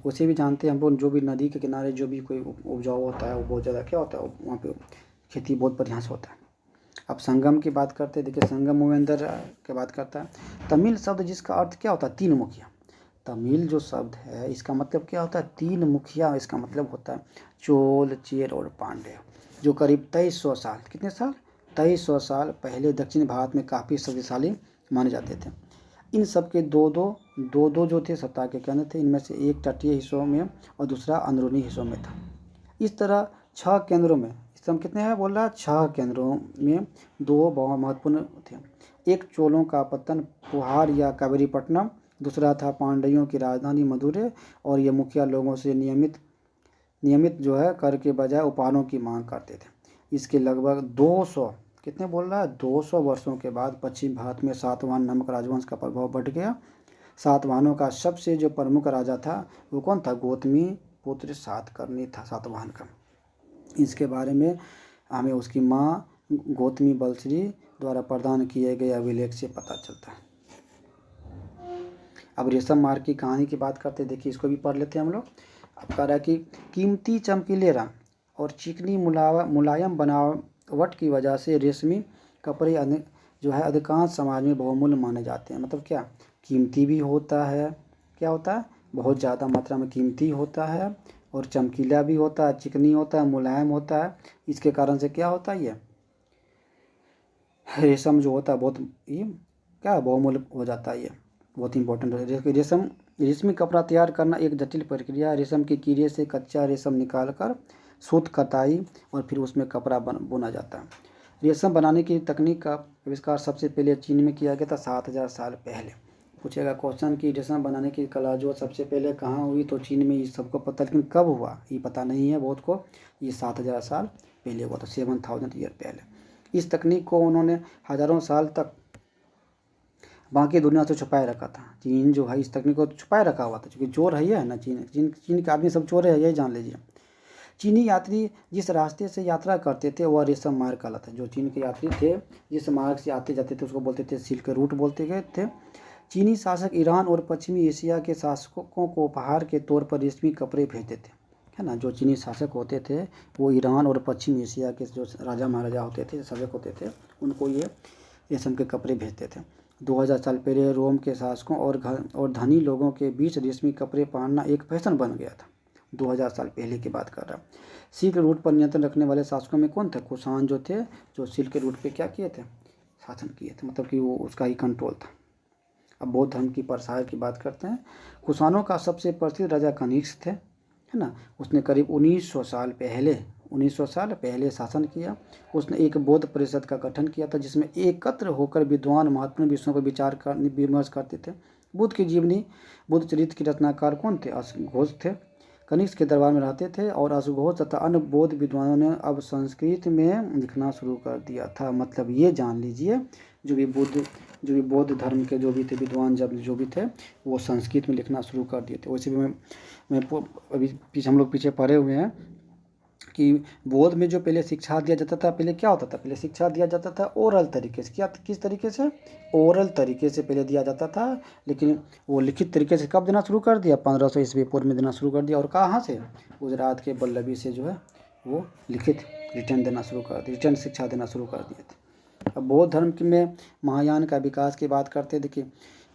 S1: उसे भी जानते हैं हम लोग, जो भी नदी के किनारे जो भी कोई उपजाऊ होता है वो बहुत ज़्यादा क्या होता है, वहाँ पे खेती बहुत बढ़िया से होता है। अब संगम की बात करते हैं। देखिए संगम मुवेंदर की बात करता है। तमिल शब्द जिसका अर्थ क्या होता है? तीन मुखिया। तमिल जो शब्द है इसका मतलब क्या होता है? तीन मुखिया। इसका मतलब होता है चोल, चेर और पांड्य, जो करीब 2300 साल, कितने साल? 2300 साल पहले दक्षिण भारत में काफ़ी शक्तिशाली माने जाते थे। इन सब के दो जो थे सत्ता के केंद्र थे। इनमें से एक तटीय हिस्सों में और दूसरा अंदरूनी हिस्सों में था। इस तरह 6 केंद्रों में, इस समय कितने हैं बोल रहा है? 6 केंद्रों में 2 बहुत महत्वपूर्ण थे। एक चोलों का पत्तन पुहार या कावेरीपट्टनम, दूसरा था पांड्यों की राजधानी मदुरै। और ये मुखिया लोगों से नियमित जो है कर के बजाय उपहारों की मांग करते थे। इसके लगभग 200, कितने बोल रहा है? 200 वर्षों के बाद पश्चिम भारत में सातवाहन नामक राजवंश का प्रभाव बढ़ गया। सातवाहनों का सबसे जो प्रमुख राजा था वो कौन था? गौतमी पुत्र सातकर्णी था सातवाहन का। इसके बारे में हमें उसकी माँ गौतमी बलश्री द्वारा प्रदान किए गए अभिलेख से पता चलता है। अब रेशम मार्ग की कहानी की बात करते हैं। देखिए इसको भी पढ़ लेते हैं हम लोग। अब कह रहा है कि कीमती चमकीले रंग और चिकनी मुलायम बनावट की वजह से रेशमी कपड़े जो है अधिकांश समाज में बहुमूल्य माने जाते हैं। मतलब क्या? कीमती भी होता है, क्या होता है? बहुत ज़्यादा मात्रा में कीमती होता है और चमकीला भी होता है, चिकनी होता है, मुलायम होता है। इसके कारण से क्या होता है? ये रेशम जो होता है बहुत ये क्या बहुमूल्य हो जाता है। ये बहुत इंपॉर्टेंट है। रेशमी कपड़ा तैयार करना एक जटिल प्रक्रिया है। रेशम के कीड़े से कच्चा रेशम निकालकर सूत कताई और फिर उसमें कपड़ा बुना जाता है। रेशम बनाने की तकनीक का आविष्कार सबसे पहले चीन में किया गया था 7000 साल पहले। पूछेगा क्वेश्चन कि रेशम बनाने की कला जो सबसे पहले कहाँ हुई, तो चीन में। ये सबको पता, लेकिन कब हुआ ये पता नहीं है बहुत को। ये 7000 साल पहले हुआ था, 7000 ईयर पहले। इस तकनीक को उन्होंने हज़ारों साल तक बाकी दुनिया से छुपाए रखा था। चीन जो है इस तकनीक को छुपाए रखा हुआ था, क्योंकि चोर है ना। चीन के आदमी सब चोर है, यही जान लीजिए। चीनी यात्री जिस रास्ते से यात्रा करते थे वह रेशम मार्ग कहलाता है। जो चीन के यात्री थे जिस मार्ग से आते जाते थे उसको बोलते थे सिल्क रूट बोलते गए थे। चीनी शासक ईरान और पश्चिमी एशिया के शासकों को उपहार के तौर पर रेशमी कपड़े भेजते थे, है ना। जो चीनी शासक होते थे वो ईरान और पश्चिम एशिया के जो राजा महाराजा होते थे, शासक होते थे, उनको ये रेशम के कपड़े भेजते थे। 2000 साल पहले रोम के शासकों और धनी लोगों के बीच रेशमी कपड़े पहनना एक फैशन बन गया था। 2000 साल पहले की बात कर रहा हूँ। सिल्क रूट पर नियंत्रण रखने वाले शासकों में कौन थे? कुषाण जो थे, जो सिल्क रूट पे क्या किए थे? शासन किए थे, मतलब कि वो उसका ही कंट्रोल था। अब बौद्ध धर्म की प्रसार की बात करते हैं। कुषाणों का सबसे प्रसिद्ध राजा कनिष्क थे, है ना। उसने करीब 1900 साल पहले शासन किया। उसने एक बौद्ध परिषद का गठन किया था, जिसमें एकत्र होकर विद्वान महत्वपूर्ण विषयों पर विमर्श करते थे। बुद्ध की जीवनी, बुद्ध चरित्र के रचनाकार कौन थे? अशोघोष थे। कनिष्क के दरबार में रहते थे और अशोघोष तथा अन्य बौद्ध विद्वानों ने अब संस्कृत में लिखना शुरू कर दिया था। मतलब ये जान लीजिए, जो भी बौद्ध धर्म के जो भी थे विद्वान, जब जो भी थे, वो संस्कृत में लिखना शुरू कर दिए थे। वैसे भी अभी पीछे हम लोग पीछे पढ़े हुए हैं कि बौद्ध में जो पहले शिक्षा दिया जाता था, पहले क्या होता था? पहले शिक्षा दिया जाता था ओरल तरीके से। क्या, किस तरीके से? ओरल तरीके से पहले दिया जाता था, लेकिन वो लिखित तरीके से कब देना शुरू कर दिया? 1500 ईस्वी पूर्व में देना शुरू कर दिया। और कहाँ से? गुजरात के बल्लभी से जो है वो लिखित रिटर्न देना शुरू कर दिया, रिटर्न शिक्षा देना शुरू कर दिए थे। अब बौद्ध धर्म में महायान का विकास की बात करते हैं। देखिए,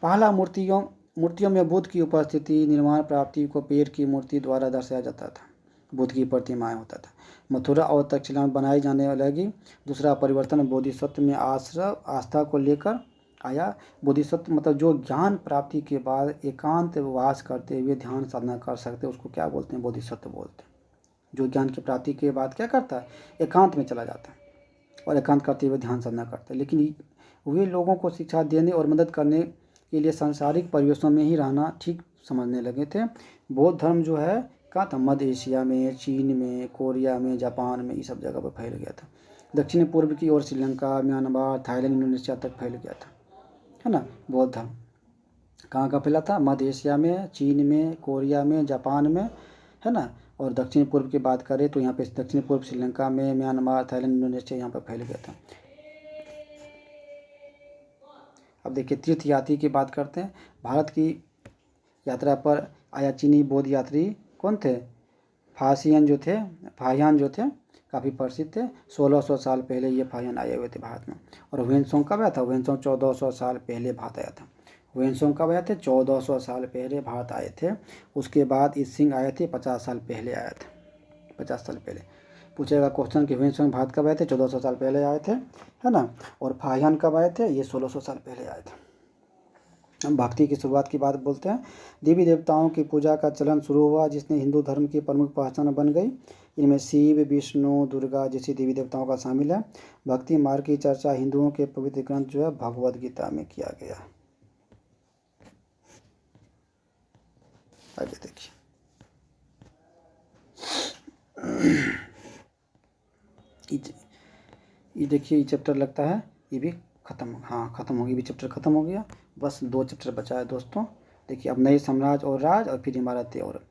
S1: पहला मूर्तियों में बुद्ध की उपस्थिति, निर्माण प्राप्ति को पेड़ की मूर्ति द्वारा दर्शाया जाता था। बुद्ध की प्रतिमाएं होता था। मथुरा और तक्षशिला में बनाई जाने लगी। दूसरा परिवर्तन बोधिसत्व में आस्था को लेकर आया। बोधिसत्व मतलब जो ज्ञान प्राप्ति के बाद एकांत वास करते हुए ध्यान साधना कर सकते, उसको क्या बोलते हैं? बोधिसत्व बोलते हैं। जो ज्ञान की प्राप्ति के बाद क्या करता है? एकांत में चला जाता है और एकांत करते हुए ध्यान साधना करता है। लेकिन वे लोगों को शिक्षा देने और मदद करने के लिए सांसारिक परिवेशों में ही रहना ठीक समझने लगे थे। बौद्ध धर्म जो है कहाँ था? मध्य एशिया में, चीन में, कोरिया में, जापान में, ये सब जगह पर फैल गया था। दक्षिण पूर्व की ओर श्रीलंका, म्यांमार, थाईलैंड, इंडोनेशिया तक फैल गया था, है ना। बौद्ध धर्म कहाँ का फैला था? मध्य एशिया में, चीन में, कोरिया में, जापान में, है ना। और दक्षिण पूर्व की बात करें तो यहाँ पे दक्षिण पूर्व श्रीलंका में, म्यांमार, थाईलैंड, इंडोनेशिया यहाँ पर फैल गया था। अब देखिए, तीर्थ यात्री की बात करते हैं। भारत की यात्रा पर आया चीनी बौद्ध यात्री कौन थे? फाहियान जो थे काफ़ी प्रसिद्ध थे। 1600 साल पहले ये फाहियान आए हुए थे भारत में। और ह्वेनसांग कब आया था? ह्वेनसांग 1400 साल पहले भारत आया था। ह्वेनसांग कब आए थे? 1400 साल पहले भारत आए थे। उसके बाद ईसिंग आए थे, 50 साल पहले आए थे। 50 साल पहले पूछेगा क्वेश्चन कि ह्वेनसांग भारत कब आए थे? 1400 साल पहले आए थे, है ना। और फाहियान कब आए थे? ये 1600 साल पहले आए थे। हम भक्ति की शुरुआत की बात बोलते हैं। देवी देवताओं की पूजा का चलन शुरू हुआ, जिसने हिंदू धर्म की प्रमुख पहचान बन गई। इनमें शिव, विष्णु, दुर्गा जैसी देवी देवताओं का शामिल है। भक्ति मार्ग की चर्चा हिंदुओं के पवित्र ग्रंथ जो है भगवद गीता में किया गया। आगे देखिए, ये देखिए, ये चैप्टर लगता है ये भी खत्म हो गया। ये भी चैप्टर खत्म हो गया। बस 2 चैप्टर बचा है दोस्तों। देखिए, अब नए साम्राज्य और राज, और फिर इमारतें। और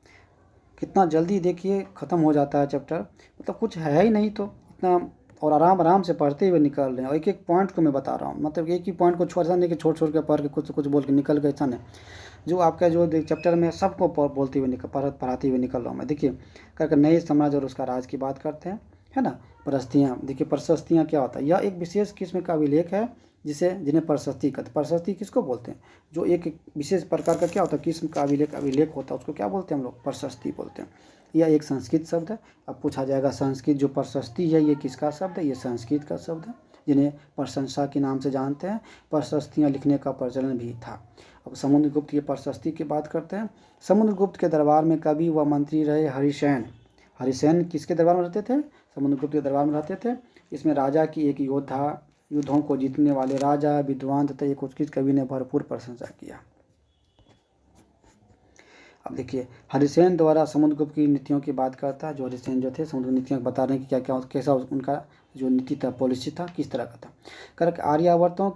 S1: कितना जल्दी देखिए ख़त्म हो जाता है चैप्टर। मतलब कुछ है ही नहीं तो इतना, और आराम से पढ़ते हुए निकल रहे हैं। और एक एक पॉइंट को मैं बता रहा हूँ, मतलब एक ही पॉइंट को छोड़ नहीं कि छोड़ के पढ़ के कुछ बोल के निकल गए, ऐसा नहीं। जो आपका जो चैप्टर में सबको बोलते हुए पढ़ाते हुए निकल रहा हूँ मैं। देखिए, करके नए समाज और उसका राज की बात करते हैं, है ना। प्रशस्तियाँ, देखिए प्रशस्तियाँ क्या होता है? यह एक विशेष किस्म का अभिलेख है जिन्हें प्रशस्ति कहते हैं। प्रशस्ति किसको बोलते हैं? जो एक विशेष प्रकार का क्या होता है, किस्म का अभिलेख होता है, उसको क्या बोलते हैं हम लोग? प्रशस्ति बोलते हैं। यह एक संस्कृत शब्द है। अब पूछा जाएगा संस्कृत जो प्रशस्ति है ये किसका शब्द है? ये संस्कृत का शब्द है, जिन्हें प्रशंसा के नाम से जानते हैं। प्रशस्तियाँ लिखने का प्रचलन भी था। अब समुद्रगुप्त की प्रशस्ति की बात करते हैं। समुद्रगुप्त के दरबार में कवि व मंत्री रहे हरिसेन। हरिसेन किसके दरबार में रहते थे? समुद्रगुप्त के दरबार में रहते थे। इसमें राजा की एक युद्धों को जीतने वाले राजा, विद्वान तथा एक उत्कृष्ट कवि ने भरपूर प्रशंसा किया। अब देखिए, हरिसेन द्वारा समुद्रगुप्त की नीतियों की बात करता है। जो हरिसेन जो थे समुद्र नीतियों बता रहे हैं कि क्या कैसा उनका जो नीति था, पॉलिसी था, किस तरह का था। करके आर्यावर्तों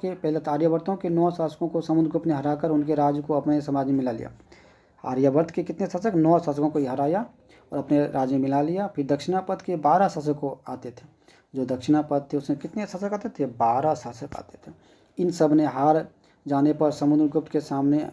S1: के 9 शासकों को समुद्रगुप्त ने हराकर उनके राज्य को अपने समाज में मिला लिया। आर्यावर्त के कितने शासक? 9 शासकों को हराया और अपने राज्य में मिला लिया। फिर दक्षिणापथ के 12 शासक आते थे। जो दक्षिणापथ थे उसमें कितने शासक आते थे? 12 शासक आते थे। इन सब ने हार जाने पर समुद्रगुप्त के सामने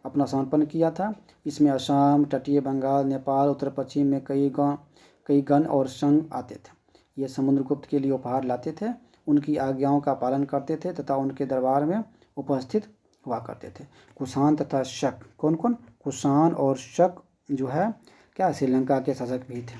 S1: अपना समर्पण किया था। इसमें असम, तटीय बंगाल, नेपाल, उत्तर पश्चिम में कई गण और संघ आते थे। ये समुद्रगुप्त के लिए उपहार लाते थे, उनकी आज्ञाओं का पालन करते थे तथा उनके दरबार में उपस्थित हुआ करते थे। कुषाण तथा शक, कौन? कुषाण और शक जो है क्या श्रीलंका के शासक भी थे।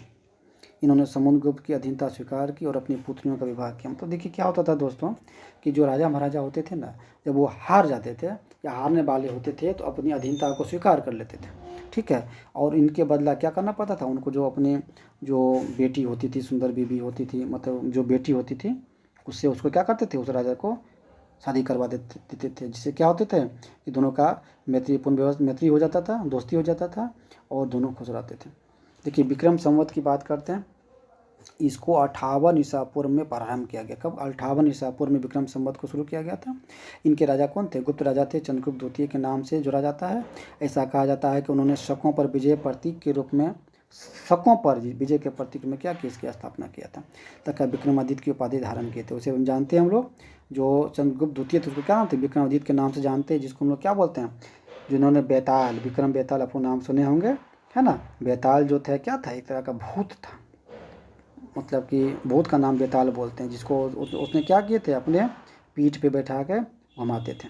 S1: इन्होंने समुद्रगुप्त की अधीनता स्वीकार की और अपनी पुत्रियों का विवाह किया। मतलब देखिए क्या होता था दोस्तों कि जो राजा महाराजा होते थे ना, जब वो हार जाते थे या हारने वाले होते थे तो अपनी अधीनता को स्वीकार कर लेते थे, ठीक है। और इनके बदला क्या करना पड़ता था उनको, जो अपने जो बेटी होती थी, सुंदर बीबी होती थी, मतलब जो बेटी होती थी, उससे उसको क्या करते थे, उस राजा को शादी करवा देते थे, जिससे क्या होते थे कि दोनों का मैत्रीपूर्ण व्यवस्था, मैत्री हो जाता था, दोस्ती हो जाता था और दोनों खुश रहते थे। देखिए विक्रम संवत की बात करते हैं, इसको 58 ईसा पूर्व में प्रारंभ किया गया। कब? 58 ईसा पूर्व में विक्रम संवत को शुरू किया गया था। इनके राजा कौन थे? गुप्त राजा थे, चंद्रगुप्त द्वितीय के नाम से जोड़ा जाता है। ऐसा कहा जाता है कि उन्होंने शकों पर विजय प्रतीक के रूप में, शकों पर विजय के प्रतीक में क्या की, इसकी स्थापना किया था, तथा विक्रमादित्य की उपाधि धारण किए थे। उसे हम जानते हैं, हम लोग जो चंद्रगुप्त द्वितीय थे उसको क्या नाम थे? विक्रमादित्य के नाम से जानते हैं, जिसको हम लोग क्या बोलते हैं, जिन्होंने बेताल, विक्रम बेताल अपना नाम सुने होंगे, है ना। बेताल जो था क्या था? एक तरह का भूत था, मतलब कि भूत का नाम बेताल बोलते हैं, जिसको उसने क्या किए थे, अपने पीठ पे बैठा के घुमाते थे।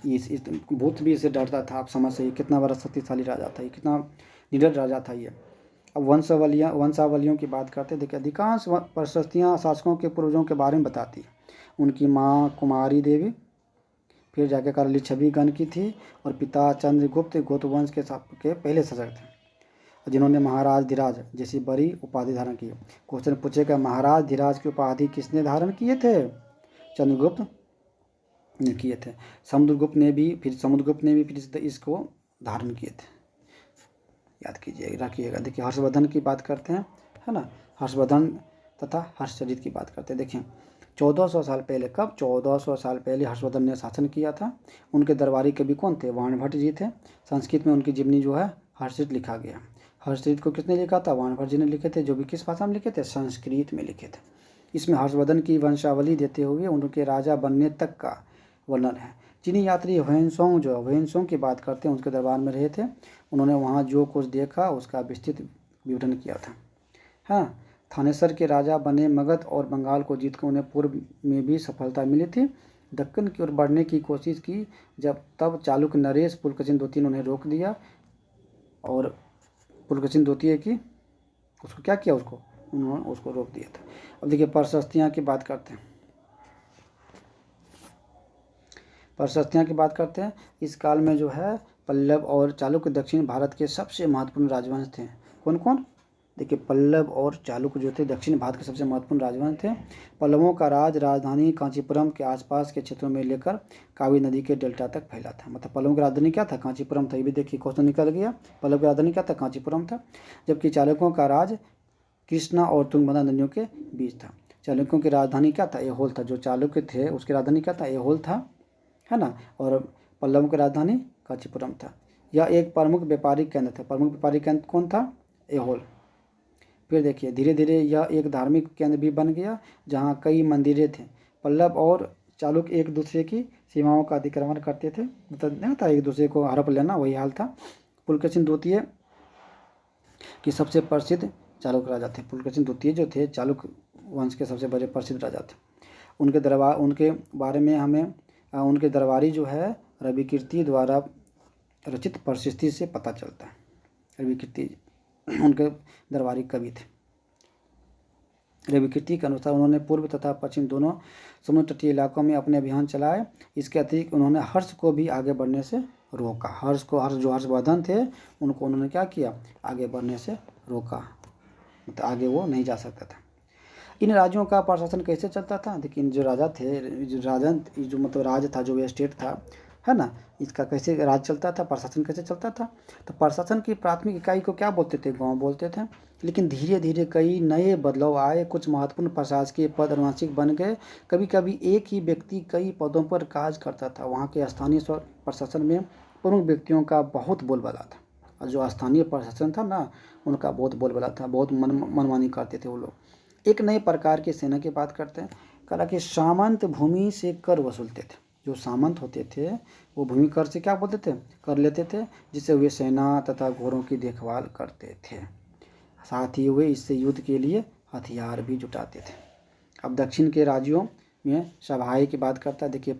S1: इस भूत भी इसे डरता था। आप समझ सही कितना बड़ा शक्तिशाली राजा था ये, कितना निडर राजा था ये। अब वंशावलियों की बात करते हैं। देखिए अधिकांश प्रशस्तियाँ शासकों के पूर्वजों के बारे में बताती है। उनकी माँ कुमारी देवी, फिर जाके करली छवि गण की थी, और पिता चंद्रगुप्त गोत्रवंश के पहले शासक थे, जिन्होंने महाराज धीराज जैसी बड़ी उपाधि धारण की। क्वेश्चन पूछेगा महाराज धीराज की उपाधि किसने धारण किए थे? चंद्रगुप्त ने किए थे। समुद्रगुप्त ने भी फिर इसको धारण किए थे, याद कीजिए, रखिएगा। देखिए हर्षवर्धन की बात करते हैं, है ना। हर्षवर्धन तथा हर्षचरित की बात करते हैं। देखिए 1400 साल पहले, कब? 1400 साल पहले हर्षवर्धन ने शासन किया था। उनके दरबारी कवि कौन थे? वाणभट्ट जी थे। संस्कृत में उनकी जीवनी जो है हर्षचरित लिखा गया। हर्षचरित को किसने लिखा था? वाणभट्ट जी ने लिखे थे, जो भी किस भाषा में लिखे थे? संस्कृत में लिखे थे। इसमें हर्षवर्धन की वंशावली देते हुए उनके राजा बनने तक का वर्णन है। चीनी यात्री ह्वेनसोंग की बात करते हैं, उनके दरबार में रहे थे। उन्होंने वहाँ जो कुछ देखा उसका विस्तृत विवरण किया था। हाँ, थानेसर के राजा बने। मगध और बंगाल को जीतकर उन्हें पूर्व में भी सफलता मिली थी। दक्कन की ओर बढ़ने की कोशिश की, तब चालुक्य नरेश पुलकेशिन द्वितीय ने उन्हें रोक दिया, और पुलकेशिन द्वितीय की उसको क्या किया, उन्होंने उसको रोक दिया था। अब देखिए प्रशस्तियाँ की बात करते हैं। इस काल में जो है पल्लव और चालुक्य दक्षिण भारत के सबसे महत्वपूर्ण राजवंश थे। कौन कौन? देखिए पल्लव और चालुक्य जो थे दक्षिण भारत के सबसे महत्वपूर्ण राजवंश थे। पल्लवों का राजधानी कांचीपुरम के आसपास के क्षेत्रों में लेकर कावेरी नदी के डेल्टा तक फैला था। मतलब पल्लवों की राजधानी क्या था? कांचीपुरम था। ये भी देखिए क्वेश्चन निकल गया। पल्लव की राजधानी क्या था? कांचीपुरम था। जबकि चालुक्यों का राज कृष्णा और तुंगभद्रा नदियों के बीच था। चालुक्यों की राजधानी क्या था? ऐहोल था। जो चालुक्य थे उसकी राजधानी क्या था? ऐहोल था, है ना। और पल्लवों की राजधानी कांचीपुरम था। यह एक प्रमुख व्यापारिक केंद्र था। प्रमुख व्यापारिक केंद्र कौन था? ऐहोल। फिर देखिए धीरे धीरे यह एक धार्मिक केंद्र भी बन गया, जहाँ कई मंदिरें थे। पल्लव और चालुक्य एक दूसरे की सीमाओं का अतिक्रमण करते थे, मतलब नहीं था एक दूसरे को हड़प लेना, वही हाल था। पुलकेशिन द्वितीय की सबसे प्रसिद्ध चालुक्य राजा थे। पुलकेशिन द्वितीय जो थे चालुक्य वंश के सबसे बड़े प्रसिद्ध राजा थे। उनके बारे में हमें उनके दरबारी जो है रविकीर्ति द्वारा रचित प्रशस्ति से पता चलता है। रविकीर्ति उनके दरबारी कवि थे। रविकीर्ति के अनुसार उन्होंने पूर्व तथा पश्चिम दोनों समुद्र तटीय इलाकों में अपने अभियान चलाए। इसके अतिरिक्त उन्होंने हर्ष को भी आगे बढ़ने से रोका। हर्षवर्धन थे, उनको उन्होंने क्या किया? आगे बढ़ने से रोका, मतलब आगे वो नहीं जा सकता था। इन राज्यों का प्रशासन कैसे चलता था? देखिए इन जो राजा थे, जो मतलब राज था, जो स्टेट था, है ना, इसका कैसे राज चलता था, प्रशासन कैसे चलता था? तो प्रशासन की प्राथमिक इकाई को क्या बोलते थे? गांव बोलते थे। लेकिन धीरे धीरे कई नए बदलाव आए। कुछ महत्वपूर्ण प्रशासकीय पद आनुवंशिक बन गए। कभी कभी एक ही व्यक्ति कई पदों पर कार्य करता था। वहाँ के स्थानीय प्रशासन में प्रमुख व्यक्तियों का बहुत बोलबाला था, और जो स्थानीय प्रशासन था ना, उनका बहुत बोलबाला था, बहुत मनमानी करते थे वो लोग। एक नए प्रकार की सेना की बात करते हैं। कहा कि सामंत भूमि से कर वसूलते थे। जो सामंत होते थे वो भूमि कर से क्या बोलते थे? कर लेते थे, जिससे वे सेना तथा घोड़ों की देखभाल करते थे। साथ ही वे इससे युद्ध के लिए हथियार भी जुटाते थे। अब दक्षिण के राज्यों में सभाएं की बात करता है। देखिए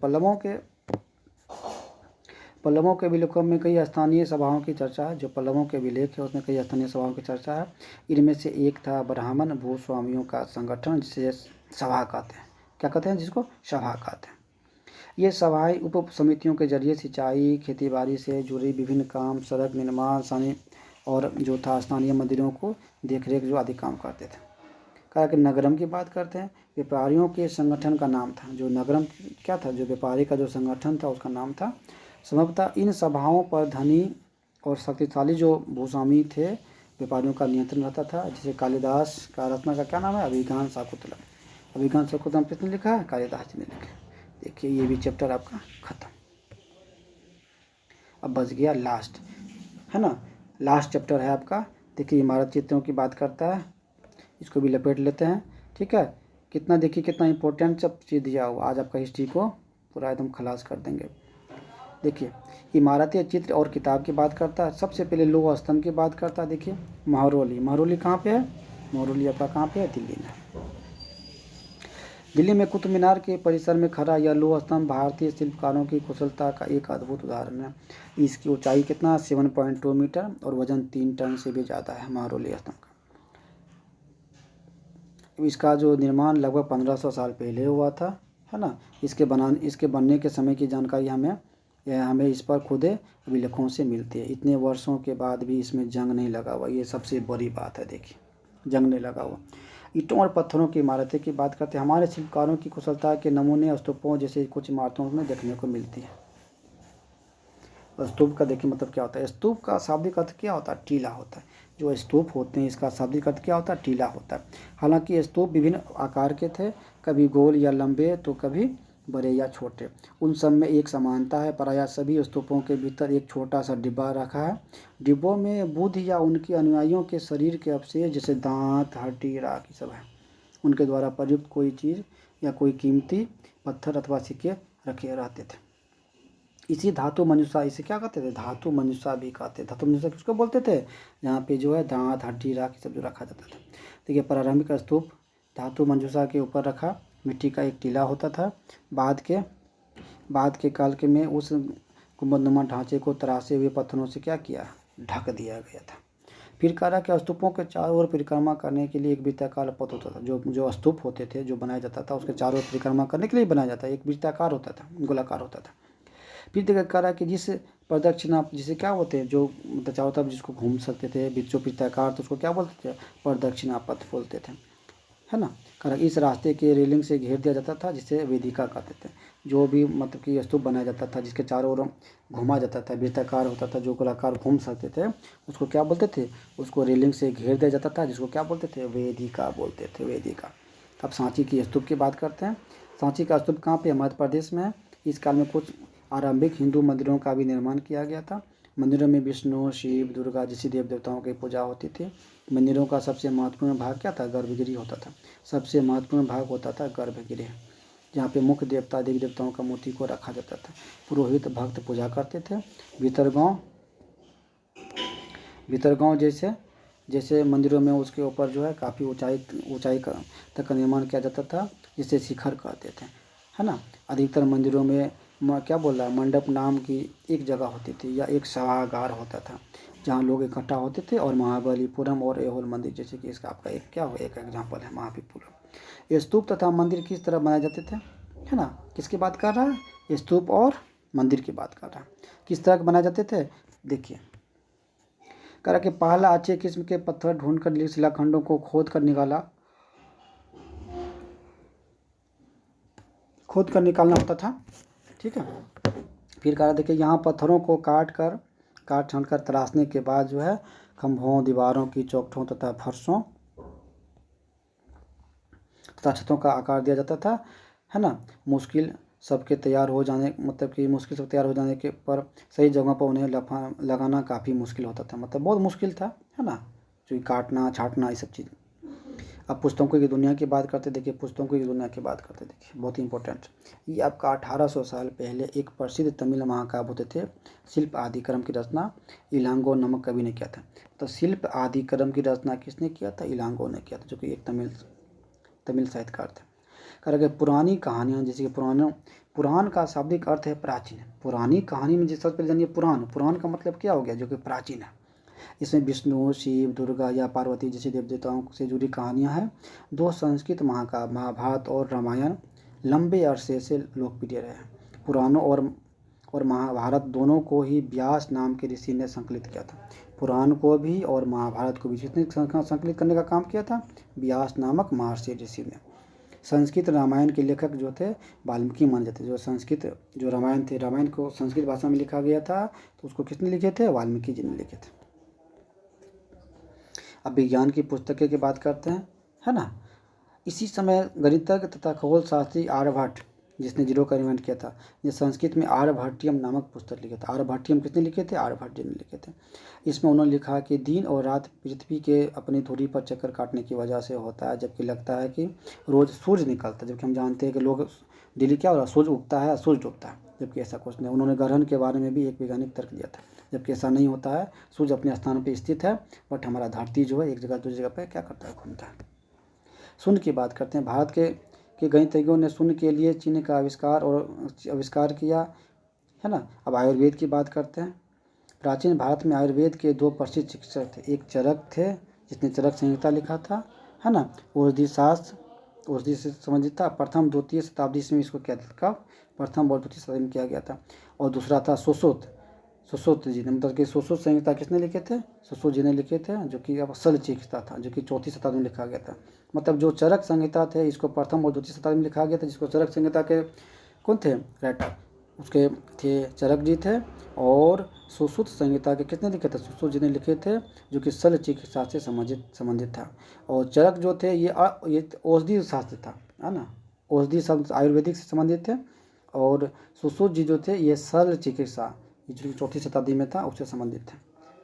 S1: पल्लवों के अभिलेखों में कई स्थानीय सभाओं की चर्चा है। जो पल्लवों के अभिलेख है उसमें कई स्थानीय सभाओं की चर्चा है। इनमें से एक था ब्राह्मण भूस्वामियों का संगठन, जिसे सभा कहते हैं। क्या कहते हैं? जिसको सभा कहते हैं। ये सभाएं उप समितियों के जरिए सिंचाई, खेतीबाड़ी से जुड़ी विभिन्न काम, सड़क निर्माण, स्थानीय और जो था स्थानीय मंदिरों को देखरेख जो आदि काम करते थे। कहा कि नगरम की बात करते हैं। व्यापारियों के संगठन का नाम था जो नगरम। क्या था? जो व्यापारी का जो संगठन था उसका नाम था। संभवतः इन सभाओं पर धनी और शक्तिशाली जो भूस्वामी थे व्यापारियों का नियंत्रण रहता था। जैसे कालिदास का रचना का क्या नाम है? अभिज्ञान शाकुंतलम। अभिज्ञान शाकुंतलम किसने लिखा है? कालिदास जी ने लिखा। देखिए ये भी चैप्टर आपका खत्म। अब बच गया लास्ट, है ना, लास्ट चैप्टर है आपका। देखिए इमारत चित्रों की बात करता है, इसको भी लपेट लेते हैं। ठीक है, कितना देखिए कितना इंपॉर्टेंट सब चीज़ दिया हुआ। आज आपका हिस्ट्री को पूरा एकदम खलास कर देंगे। देखिए इमारती चित्र और किताब की बात करता है। सबसे पहले लोह स्तंभ की बात करता है। देखिए महरौली, महरौली कहाँ पे है? महरौली आपका कहाँ पे है? दिल्ली में। दिल्ली में कुतुब मीनार के परिसर में खड़ा यह लोह स्तंभ भारतीय शिल्पकारों की कुशलता का एक अद्भुत उदाहरण है। इसकी ऊंचाई कितना? 7.2 मीटर और वजन 3 टन से भी ज़्यादा है महरौली स्तंभ का। इसका जो निर्माण लगभग 1500 साल पहले हुआ था, है ना। इसके बनने के समय की जानकारी हमें इस पर खुद अभिलेखों से मिलती है। इतने वर्षों के बाद भी इसमें जंग नहीं लगा हुआ, ये सबसे बड़ी बात है। देखिए जंग नहीं लगा हुआ। ईंटों और पत्थरों की इमारतें की बात करते हैं। हमारे शिल्पकारों की कुशलता के नमूने स्तूपों जैसे कुछ इमारतों में देखने को मिलती है। स्तूप का देखिए मतलब क्या होता है? स्तूप का शाब्दिक अर्थ क्या होता है? टीला होता है। जो स्तूप होते हैं इसका शाब्दिक अर्थ क्या होता है? टीला होता है। हालांकि स्तूप विभिन्न आकार के थे, कभी गोल या लंबे तो कभी बड़े या छोटे। उन सब में एक समानता है, प्रायः सभी स्तूपों के भीतर एक छोटा सा डिब्बा रखा है। डिब्बों में बुद्ध या उनके अनुयायियों के शरीर के अवशेष जैसे दांत, हड्डी, राख ये सब है। उनके द्वारा प्रयुक्त कोई चीज़ या कोई कीमती पत्थर अथवा सिक्के रखे रहते थे। इसी धातु मंजूषा, इसे क्या कहते थे? धातु मंजूषा भी कहते थे। धातु मंजूषा किसको बोलते थे? जहाँ पे जो है दांत, हड्डी, राख सब जो रखा जाता था। देखिए प्रारंभिक स्तूप धातु मंजूषा के ऊपर रखा मिट्टी का एक टीला होता था। बाद के काल के में उस गुंबदनुमा ढांचे को तराशे हुए पत्थरों से क्या किया? ढक दिया गया था। फिर कह रहा कि स्तूपों के चारों ओर परिक्रमा करने के लिए एक वृत्ताकार पथ होता था। जो स्तूप होते थे जो बनाया जाता था उसके चारों ओर परिक्रमा करने के लिए बनाया जाता है। एक वृत्ताकार होता था, गोलाकार होता था। फिर देखा कह रहा कि जिस प्रदक्षिणा जिसे क्या बोलते हैं, जो मतलब चारों तरफ जिसको घूम सकते थे बीचों वृत्ताकार, तो उसको क्या बोलते थे? प्रदक्षिणा पथ बोलते थे, है ना। कह रहा इस रास्ते के रेलिंग से घेर दिया जाता था जिसे वेदिका कहते थे। जो भी मतलब कि स्तूप बनाया जाता था जिसके चारों ओर घुमा जाता था, वृत्ताकार होता था, जो गोलाकार घूम सकते थे, उसको क्या बोलते थे? उसको रेलिंग से घेर दिया जाता था जिसको क्या बोलते थे? वेदिका बोलते थे, वेदिका। अब सांची की स्तूप की बात करते हैं। सांची का स्तूप कहाँ पे? मध्य प्रदेश में है। इस काल में कुछ आरंभिक हिंदू मंदिरों का भी निर्माण किया गया था। मंदिरों में विष्णु, शिव, दुर्गा जैसी देव देवताओं की पूजा होती थी। मंदिरों का सबसे महत्वपूर्ण भाग क्या था? गर्भगृह होता था। सबसे महत्वपूर्ण भाग होता था गर्भगृह, जहाँ पे मुख्य देवता देवी देवताओं का मूर्ति को रखा जाता था। पुरोहित भक्त पूजा करते थे। भीतरगांव जैसे जैसे मंदिरों में उसके ऊपर जो है काफ़ी ऊंचाई तक का निर्माण किया जाता था, जिसे शिखर कहते थे, है ना। अधिकतर मंदिरों में क्या बोल रहा है? मंडप नाम की एक जगह होती थी या एक सभागार होता था जहाँ लोग इकट्ठा होते थे। और महाबलीपुरम और ऐहोल मंदिर जैसे कि इसका आपका एक क्या हो एक एग्जाम्पल है महाबलीपुरम। ये स्तूप तथा मंदिर किस तरह बनाए जाते थे, है ना। किसकी बात कर रहा है? स्तूप और मंदिर की बात कर रहा है। किस तरह बनाए जाते थे? देखिए कह रहा कि पहला अच्छे किस्म के पत्थर ढूंढकर शिलाखंडों को खोद कर निकालना होता था। ठीक है। फिर कह रहा देखिए यहाँ पत्थरों को काट छाँट कर तराशने के बाद जो है खंभों, दीवारों की चौखटों तथा फर्शों तथा छतों का आकार दिया जाता था, है ना। मुश्किल सब तैयार हो जाने के पर सही जगहों पर उन्हें लगाना काफ़ी मुश्किल होता था, मतलब बहुत मुश्किल था, है ना। जो काटना छाँटना ये सब चीज़। अब पुस्तकों की दुनिया की बात करते देखिए, पुस्तकों की दुनिया की बात करते देखिए, बहुत ही इंपॉर्टेंट। ये आपका 1800 साल पहले एक प्रसिद्ध तमिल महाकाव्य होते थे शिल्प आदिक्रम की रचना इलांगो नामक कवि ने किया था। तो शिल्प आदिक्रम की रचना किसने किया था? इलांगो ने किया था, जो कि एक तमिल साहित्यकार थे। कह रहे पुरानी कहानियाँ जैसे कि पुराण का शाब्दिक अर्थ है प्राचीन। पुरानी कहानी में जिस सबसे पहले जानिए पुराण, पुराण का मतलब क्या हो गया, जो कि प्राचीन है। इसमें विष्णु, शिव, दुर्गा या पार्वती जैसे देव देवताओं से जुड़ी कहानियाँ हैं। दो संस्कृत महाभारत और रामायण लंबे अरसे से लोकप्रिय रहे हैं। पुराणों और महाभारत दोनों को ही व्यास नाम के ऋषि ने संकलित किया था। पुराण को भी और महाभारत को भी जिसने संकलित करने का काम किया था, व्यास नामक महर्षि ऋषि ने। संस्कृत रामायण के लेखक जो थे वाल्मीकि माने जाते। जो संस्कृत जो रामायण थे, रामायण को संस्कृत भाषा में लिखा गया था, तो उसको किसने लिखे थे, वाल्मीकि जी ने लिखे थे। अब विज्ञान की पुस्तकें की बात करते हैं, है ना। इसी समय गणितज्ञ तथा खगोल शास्त्री आर्यभट्ट, जिसने जीरो का इन्वेंट किया था, ये संस्कृत में आर्यभट्टियम नामक पुस्तक लिखा था। आर्यभट्टियम किसने लिखे थे, आर्यभट्ट जी ने लिखे थे। इसमें उन्होंने लिखा कि दिन और रात पृथ्वी के अपनी धुरी पर चक्कर काटने की वजह से होता है, जबकि लगता है कि रोज सूर्य निकलता है। जबकि हम जानते हैं कि लोग डेली क्या हो रहा है, सूर्य उगता है, सूर्य डूबता है, जबकि ऐसा कुछ नहीं। उन्होंने ग्रहण के बारे में भी एक वैज्ञानिक तर्क दिया था, जबकि ऐसा नहीं होता है। सूर्य अपने स्थान पर स्थित है, बट हमारा धरती जो है एक जगह दूसरी जगह पर क्या करता है, घूमता है। शून्य की बात करते हैं। भारत के गणितज्ञों ने शून्य के लिए चिन्ह का आविष्कार किया, है ना। अब आयुर्वेद की बात करते हैं। प्राचीन भारत में आयुर्वेद के दो प्रसिद्ध चिकित्सक थे। एक चरक थे, जिसने चरक संहिता लिखा था, है ना। औषधि शास्त्र, औषधि से संबंधित था। प्रथम द्वितीय शताब्दी में इसको क्या था, प्रथम और द्वितीय शताब्दी में किया गया था। और दूसरा था सुश्रुत जी ने, मतलब कि सुश्रुत संहिता किसने लिखे थे, सुश्रुत जी ने लिखे थे, जो कि अब शल्य चिकित्सा था, जो कि चौथी शताब्दी में लिखा गया था। मतलब जो चरक संहिता थे, इसको प्रथम और द्वितीय शताब्दी में लिखा गया था। जिसको चरक संहिता के कौन थे, राइटर, उसके थे चरक जी थे। और सुश्रुत संहिता के किसने लिखे थे, सुश्रुत जी ने लिखे थे, जो कि शल्य चिकित्सा से संबंधित था। और चरक जो थे ये औषधि शास्त्र था, है ना, औषधि शब्द आयुर्वेदिक से संबंधित थे। और सुश्रुत जी जो थे ये शल्य चिकित्सा, जो चौथी शताब्दी में था, उससे संबंधित थे,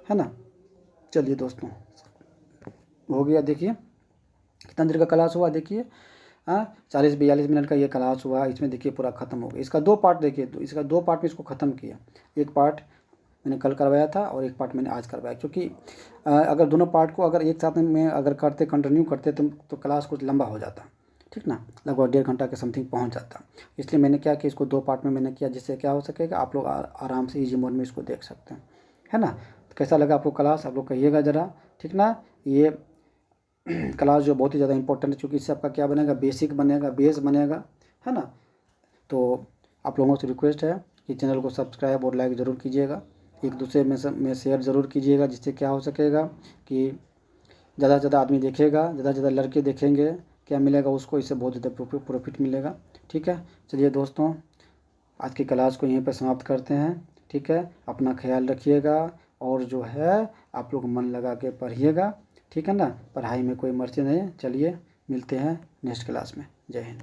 S1: है ना। चलिए दोस्तों, हो गया। देखिए कितना देर का क्लास हुआ, देखिए 40-42 मिनट का ये क्लास हुआ। इसमें देखिए पूरा ख़त्म हो गया। इसका दो पार्ट देखिए, इसका दो पार्ट में इसको ख़त्म किया। एक पार्ट मैंने कल करवाया था और एक पार्ट मैंने आज करवाया, क्योंकि अगर दोनों पार्ट को अगर एक साथ में अगर कंटिन्यू करते तो क्लास कुछ लंबा हो जाता, ठीक ना, लगभग 1.5 घंटा के समथिंग पहुंच जाता। इसलिए मैंने क्या कि इसको दो पार्ट में मैंने किया, जिससे क्या हो सकेगा, आप लोग आराम से ईजी मोड में इसको देख सकते हैं, है ना। तो कैसा लगा आपको क्लास, आप लोग कहिएगा ज़रा, ठीक ना। ये क्लास जो बहुत ही ज़्यादा इंपॉर्टेंट है, क्योंकि इससे आपका क्या बनेगा, बेसिक बनेगा, बेस बनेगा, है ना। तो आप लोगों से रिक्वेस्ट है कि चैनल को सब्सक्राइब और लाइक ज़रूर कीजिएगा। एक दूसरे में शेयर ज़रूर कीजिएगा, जिससे क्या हो सकेगा कि ज़्यादा से ज़्यादा आदमी देखेगा, ज़्यादा से ज़्यादा लड़के देखेंगे, क्या मिलेगा उसको, इससे बहुत ज़्यादा प्रॉफिट मिलेगा, ठीक है। चलिए दोस्तों, आज की क्लास को यहीं पर समाप्त करते हैं, ठीक है। अपना ख्याल रखिएगा और जो है आप लोग मन लगा के पढ़िएगा, ठीक है ना। पढ़ाई में कोई मर्जी नहीं है। चलिए मिलते हैं नेक्स्ट क्लास में। जय हिंद।